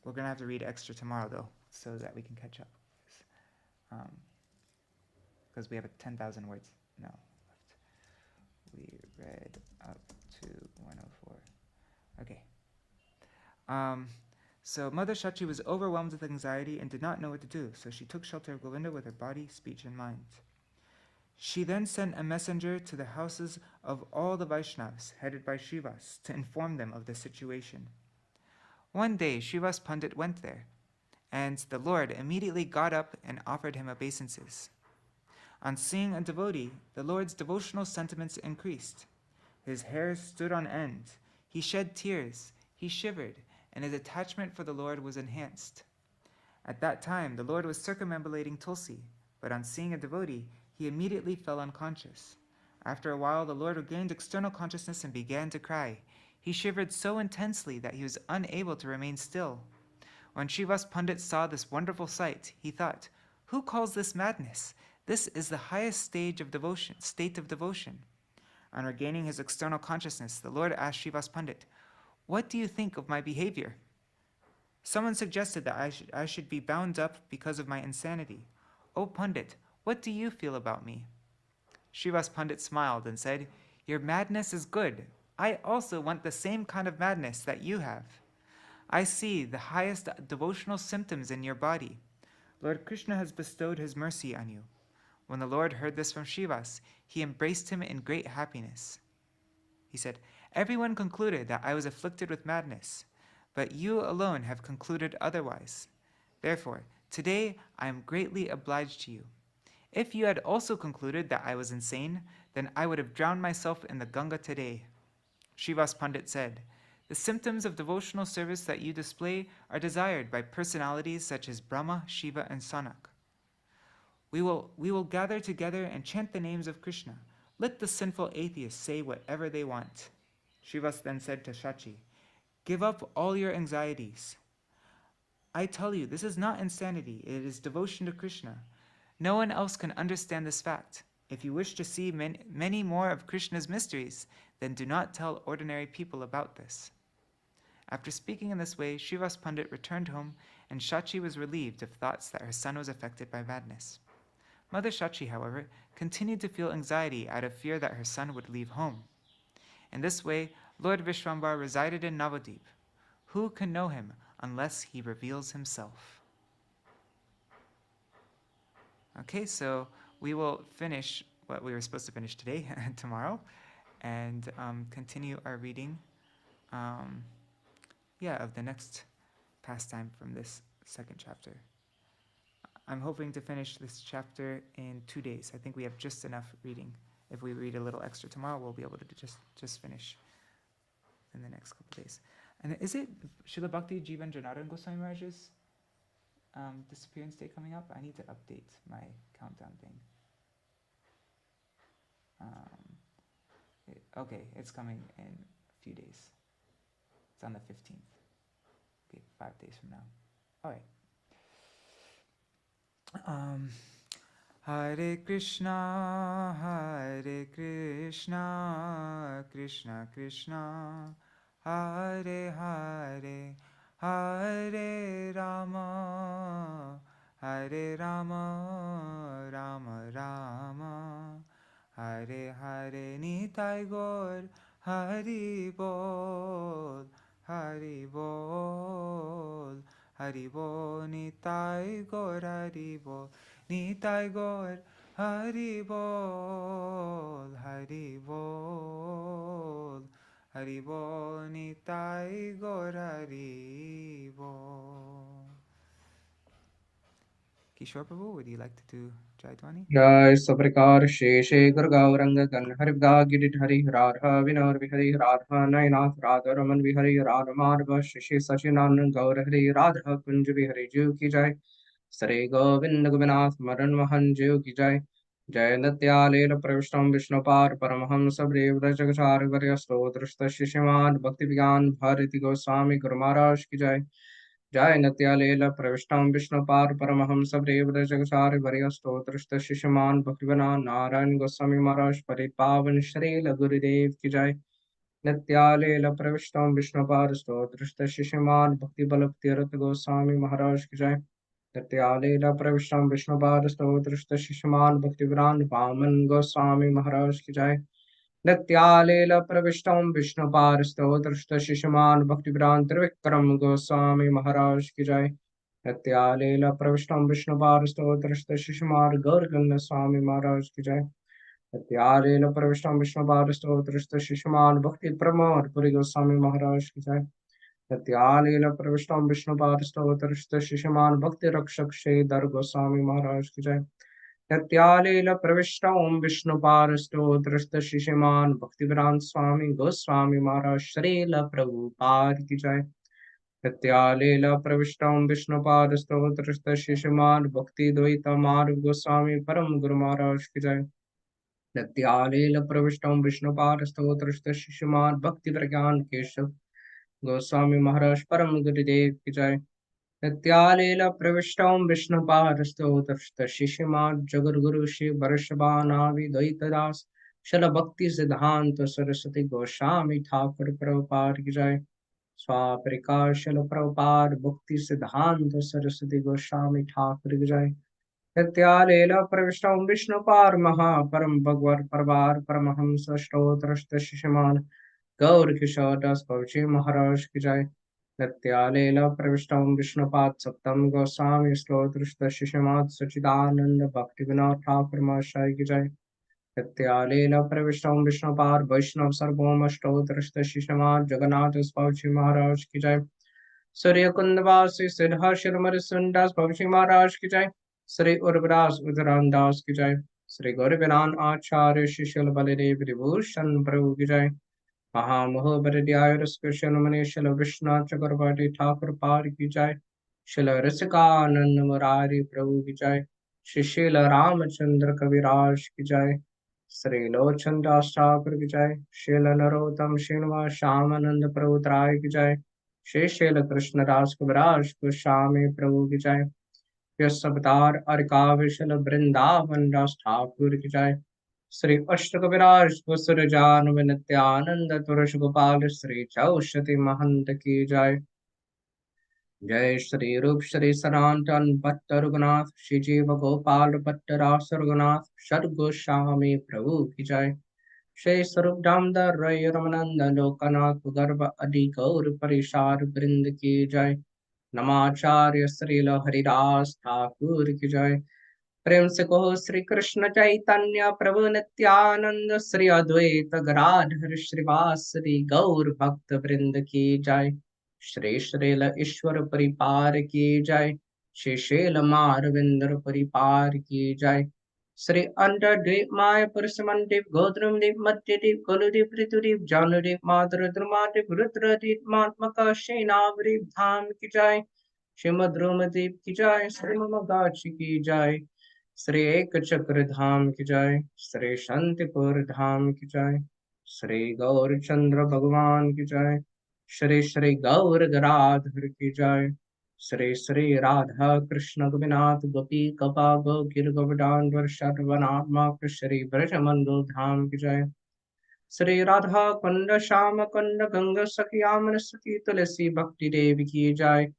We're going to have to read extra tomorrow, though, so that we can catch up. Because we have 10,000 words now left. We read up to 104. Okay. So Mother Śacī was overwhelmed with anxiety and did not know what to do, so she took shelter of Govinda with her body, speech, and mind. She then sent a messenger to the houses of all the Vaiṣṇavas, headed by Śrīvās, to inform them of the situation. One day, Śrīvās Pandit went there, and the Lord immediately got up and offered him obeisances. On seeing a devotee, the Lord's devotional sentiments increased. His hair stood on end, he shed tears, he shivered, and his attachment for the Lord was enhanced. At that time, the Lord was circumambulating Tulsi, but on seeing a devotee, he immediately fell unconscious. After a while, the Lord regained external consciousness and began to cry. He shivered so intensely that he was unable to remain still. When Śrīvās Pandit saw this wonderful sight, he thought, "Who calls this madness? This is the highest state of devotion." On regaining his external consciousness, the Lord asked Śrīvās Pandit, "What do you think of my behavior?" Someone suggested that I should be bound up because of my insanity. "O Pandit, what do you feel about me?" Śrīvās Pandit smiled and said, "Your madness is good. I also want the same kind of madness that you have. I see the highest devotional symptoms in your body. Lord Kṛṣṇa has bestowed his mercy on you." When the Lord heard this from Śrīvās, he embraced him in great happiness. He said, "Everyone concluded that I was afflicted with madness, but you alone have concluded otherwise. Therefore, today I am greatly obliged to you. If you had also concluded that I was insane, then I would have drowned myself in the Ganga today." Śrīvās Pandit said, The symptoms of devotional service that you display are desired by personalities such as Brahma, Shiva, and Sanak. We will gather together and chant the names of Kṛṣṇa. Let the sinful atheists say whatever they want. Śrīvās then said to Śacī, give up all your anxieties. I tell you, this is not insanity, it is devotion to Kṛṣṇa. No one else can understand this fact. If you wish to see many more of Kṛṣṇa's mysteries, then do not tell ordinary people about this. After speaking in this way, Śrīvās Pandit returned home, and Śacī was relieved of thoughts that her son was affected by madness. Mother Śacī, however, continued to feel anxiety out of fear that her son would leave home. In this way, Lord Vaiṣṇava resided in Navadvīpa. Who can know him unless he reveals himself? Okay, so we will finish what we were supposed to finish today, tomorrow, and continue our reading of the next pastime from this second chapter. I'm hoping to finish this chapter in 2 days. I think we have just enough reading. If we read a little extra tomorrow, we'll be able to just finish in the next couple of days. And is it Srila Bhakti Jivan Janardana Goswami Maharaj's disappearance day coming up? I need to update my countdown thing. Okay, it's coming in a few days. It's on the 15th. Okay, 5 days from now. All right. Hare Krishna, Krishna Krishna, Hare Hare, Hare Rama, Rama Rama, Hare Hare. Nitai Gaur, Hari Bol, Hari Bol, Hari Bol. Nitai Gaur, Hari Bol, Nitai Gaur, Hari Bol, Hari Bol, Hari Bol. Nitai Gaur, Hari Bol. Kishore Prabhu, would you like to do Jaidwani? Jai Sabrikar Sheshe Gurgauranga Ganharvda Gidit Hari Radha Vinor Vihari Radha Nainath Radha Raman Vihari Radha Marva Shishi Sachinan Gaur Hari Radha Kunj Vihari Ju Ki Jai Sare Govind Govinath Maran Mahan Ju Ki Jai Jai Natyalela Pravishtam Vishnupar Paramaham Sabrev Rajagachar Varya Stotrishta Shishiman Bhakti Vigyan Bharati Goswami Guru Maharaj Ki Jai Jai Natyalela Pravishtam Vishnupar Paramaham Sabrev Rajagachar Varya Stotrishta Shishiman Bhaktivana Narayan Goswami Maharaj Paripavan Shrila Gurudev Ki Jai Natyalela Pravishtam Vishnupar Stotrishta Shishiman Bhakti Balaptirat Goswami Maharaj Ki Jai Natyalela Pravishtam Vishnupar Stotrishta Shishiman Bhaktivran Vaman Goswami Maharaj Ki Jai Natyalela Pravishtam Vishnupar Stotrishta Shishiman Bhaktivran Trivikram Goswami Maharaj Ki Jai Natyalela Pravishtam Vishnupar Stotrishta Shishiman Gaurganda Swami Maharaj Ki Jai Natyalela Pravishtam Vishnupar Stotrishta Shishiman Bhakti Pramod Puri Goswami Maharaj Ki Jai Natyalela Pravishtam Vishnupar Stotrishta Shishiman Bhakti Rakshak Shedar Goswami Maharaj Ki Jai Natyalela Pravishtam Vishnupar Stotrishta Shishiman Bhaktivedanta Swami Goswami Maharaj Srila Prabhupada Ki Jai Natyalela Pravishtam Vishnupar Stotrishta Shishiman Bhakti Dvaita Marg Goswami Param Guru Maharaj Ki Jai Natyalela Pravishtam Vishnupar Stotrishta Shishiman Bhakti Pragyan Keshav Goswami Maharaj Param Gurudev Ki Jai Natyalela Pravishtam Vishnupar Stotrishta Shishiman Jagarguru Shiv Varshavaanavi Dvaitadas Shala Bhakti Siddhanta Saraswati Goswami Thakur Prabhupada Ki Jai Swaparika Shala Prabhupada Bhakti Siddhanta Saraswati Goswami Thakur Ki Jai Natyalela Pravishtam Vishnupar Mahaparam Bhagavad Parvar Paramahamsa Stotrishta Shishiman Gaur Kishore Das Bhavji Maharaj Ki Jai Natyalela Pravishtam Vishnupad Saptam Goswami Stotrishta Shishimat Sachidananda Bhakti Vinod Thakur Mahashaya Ki Jai Natyalela Pravishtam Vishnupad Vaishnav Sarvoma Stotrishta Shishimat Jagannath Bhavji Maharaj Ki Jai Surya Kundavasi Siddha Shirmar Sundas Bhavji Maharaj Ki Jai Sri Urvaras Udarandas Ki Jai Sri Gaurivinan Acharya Shishil Baladev Vibhushan Prabhu Ki Jai महामहोपरिद्याय रसकृष्ण मने शिल विश्वनाथ चक्रवर्ती ठाकुर पार की जय। शिल रसिकानंद मुरारी प्रभु की जय। श्री शिल रामचंद्र कविराज की जय। श्री लोचन दास ठाकुर की जय। शिल नरोत्तम श्रीनिवास श्यामानंद प्रभु त्राय की जय। श्री शिल कृष्ण दास कविराज गोस्वामी प्रभु की जय। यश अवतार अर्काविशल वृंदावन दास ठाकुर की जय। श्री अष्टकविराज सुरजान नित्यानंद तुरस गोपाल श्री चौषति महंत की जय। जय श्री रूप श्री सनातन भट्ट रघुनाथ श्री जीव गोपाल भट्ट रास रघुनाथ सद गोस्वामी प्रभु की जय। श्री स्वरूप दामोदर रय रमानंद लोकनाथ गर्भ अदि गौर परिषाद वृंद की जय। नमाचार्य श्रील हरिदास ठाकुर की जय। प्रेम से कहो श्री कृष्ण चैतन्य प्रभु नित्यानंद श्री अद्वैत गदाधर श्रीवासरि गौर भक्त वृंद की जय। श्री श्रील ईश्वर परिपार की जय। श्री शैल मारविंदर परिपार की जय। श्री अंडरद्वीप मायापुर समन्वीप गोद्रमद्वीप मध्यद्वीप कुलद्वीप ऋतुद्वीप जानुद्वीप मातृद्रुमाद्वीप रुद्रद्वीप मात्मक शेनावद्वीप धाम की जय। श्रीमद्रुमद्वीप की जय। श्री ममगाची की जय। श्री एक चक्र धाम की जय। श्री शांतिपुर धाम की जय। श्री गौरचंद्र भगवान की जय। श्री श्री गौर गराधर की जय। श्री श्री राधा कृष्ण गोपीनाथ गोपी कपा गोकिर गोवर्धन वर्षावनात्मक श्री ब्रजमंडल धाम की जय। श्री राधा कुंड श्याम कुंड गंगा सखियामन सती तुलसी भक्ति देवी की जय।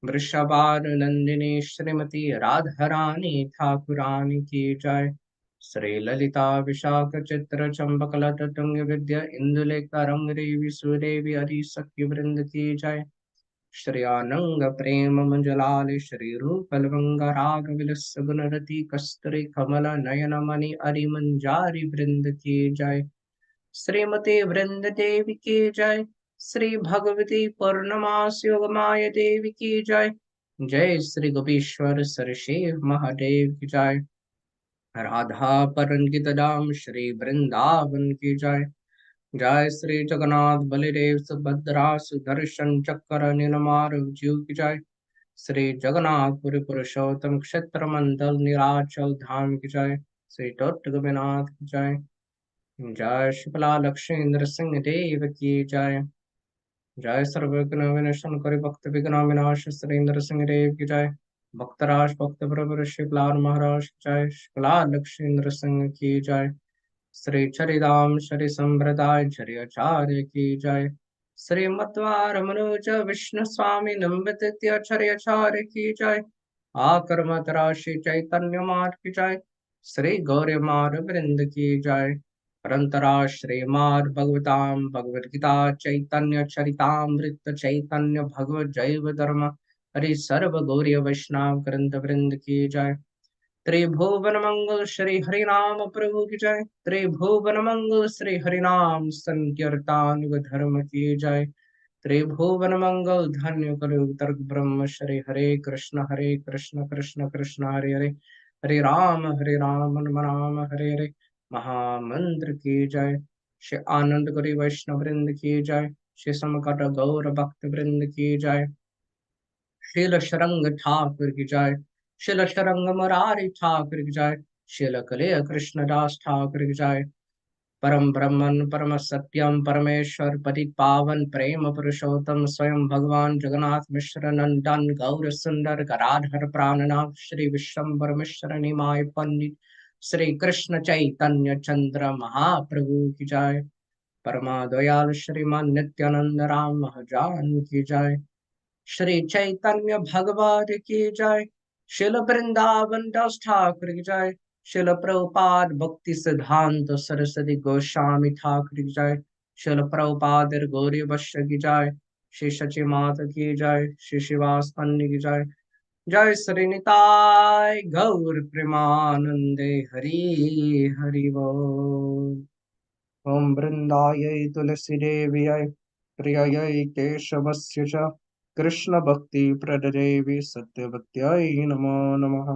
वृषभार नंदिनी श्रीमती राधा रानी ठाकुरानी की जय। श्री ललिता विशाख चित्र चंबकलता तुंग विद्या इंदुलेखा रंग देवी सुदेवी हरि सखी वृंद की जय। श्री आनंद प्रेम मंजलाल श्री रूप लवंग राग विलस गुणरति कस्तूरी कमल नयन मणि हरि मंजारी वृंद की जय। श्रीमती वृंद देवी की जय। श्री भगवती पूर्णमास योगमाया देवी की जय। जय श्री गोपीश्वर सरशेव महादेव की जय। राधा परंकित धाम श्री वृंदावन की जय। जय श्री जगन्नाथ बलदेव सुभद्रा सुदर्शन चक्र नीलमार जीव की जय। श्री जगन्नाथपुरी पुरुषोत्तम क्षेत्र मंडल नीलाचल धाम की जय। श्री टोट गोपीनाथ की जय। जय शुक्ला लक्ष्मी नृसिंह देव की जय। जय सर्वविघ्न विनाशन करि भक्त विघ्न विनाश श्री नृसिंह देव की जय। भक्तराज भक्त प्रभु शिवलाल महाराज की जय। शुक्ला लक्ष्मी नृसिंह की जय। श्री चरिधाम श्री संप्रदाय चर्य आचार्य की जय। श्री मध्वार मनोज विष्णु स्वामी नंबित आचार्य की जय। आकर मत राशि चैतन्य मार्ग की जय। श्री गौरी मार वृंद की जय। अनंतरा श्रीमाद भगवताम भगवद गीता चैतन्य चरितामृत चैतन्य भगवत जैव धर्म हरि सर्व गौरी वैष्णव ग्रंथ वृंद की जय। त्रिभुवन मंगल श्री हरिनाम प्रभु की जय। त्रिभुवन मंगल श्री हरिनाम संकीर्तन धर्म की जय। त्रिभुवन मंगल धन्य कलु तर्क ब्रह्म श्री हरे कृष्ण कृष्ण कृष्ण हरे हरे हरे राम राम हरे हरे महामंत्र की जय। श्री आनंद गौरी वैष्णव वृंद की जय। श्री समकट गौर भक्त वृंद की जय। शील शरंग ठाकुर की जय। शील शरंग मुरारी ठाकुर की जय। शील कलेय कृष्णदास ठाकुर की जय। परम ब्रह्मन परम सत्यम परमेश्वर पति पावन प्रेम पुरुषोत्तम स्वयं भगवान जगन्नाथ मिश्र नंदन गौर सुंदर गराधर प्राणनाथ श्री विश्वम्भर मिश्र निमाय पंडित श्री कृष्ण चैतन्य चंद्र महाप्रभु की जय। परमा दयाल श्रीमान नित्यानंद राम महाजान की जय। श्री चैतन्य भगवत की जय। शिल वृंदावन दास ठाकुर की जय। शिल प्रभुपाद भक्ति सिद्धांत सरस्वती गोस्वामी ठाकुर की जय। शिल प्रभुपाद गौरी वश्य की जय। श्री शची माता की जय। श्री श्रीवास पंडित की जय। जय श्री निताय गौर प्रेमानंदे हरि हरि बोल। ओम वृंदायै तुलसी देव्यै प्रिययै केशवस्य च कृष्ण भक्ति प्रददेवी सत्यवत्यै नमो नमः।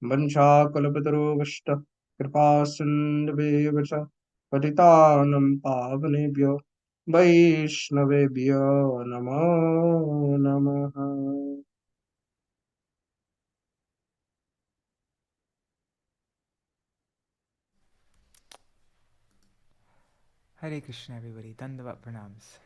वंशाकुलपतरुश्च कृपा सिन्धुभ्येव च पतितानं पावनेभ्यो Vaiṣṇavebhyo namo namaha. Hare Krishna, everybody. Dandavat pranams.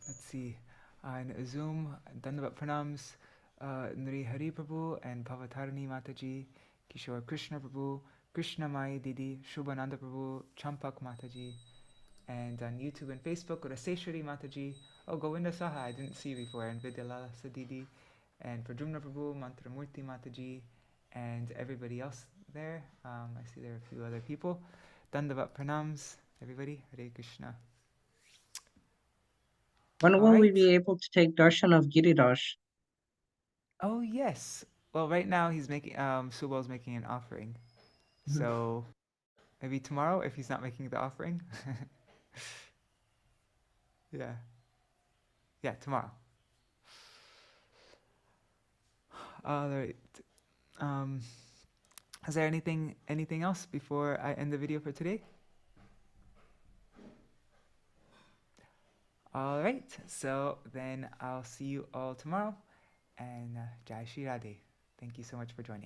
Let's see. In Zoom, Dandavat pranams. Nri Hari Prabhu and Bhavatarani Mataji, Kishore Krishna Prabhu, Krishna Mai Didi, Shubhananda Prabhu, Champak Mataji. And on YouTube and Facebook, go to Śacī Mataji. Oh, Govinda Saha, I didn't see you before. And Vidyalala Sadidi. And Pradyumna Prabhu, Mantramurti Mataji. And everybody else there. I see there are a few other people. Dandavat pranams, everybody. Hare Krishna. When All will we right. be able to take darshan of Giriraj? Oh, yes. Well, right now he's making, Subal's making an offering. So maybe tomorrow if he's not making the offering. Yeah. Yeah, tomorrow. All right. Is there anything else before I end the video for today? All right. So then I'll see you all tomorrow. And Jai Shri Radhe. Thank you so much for joining.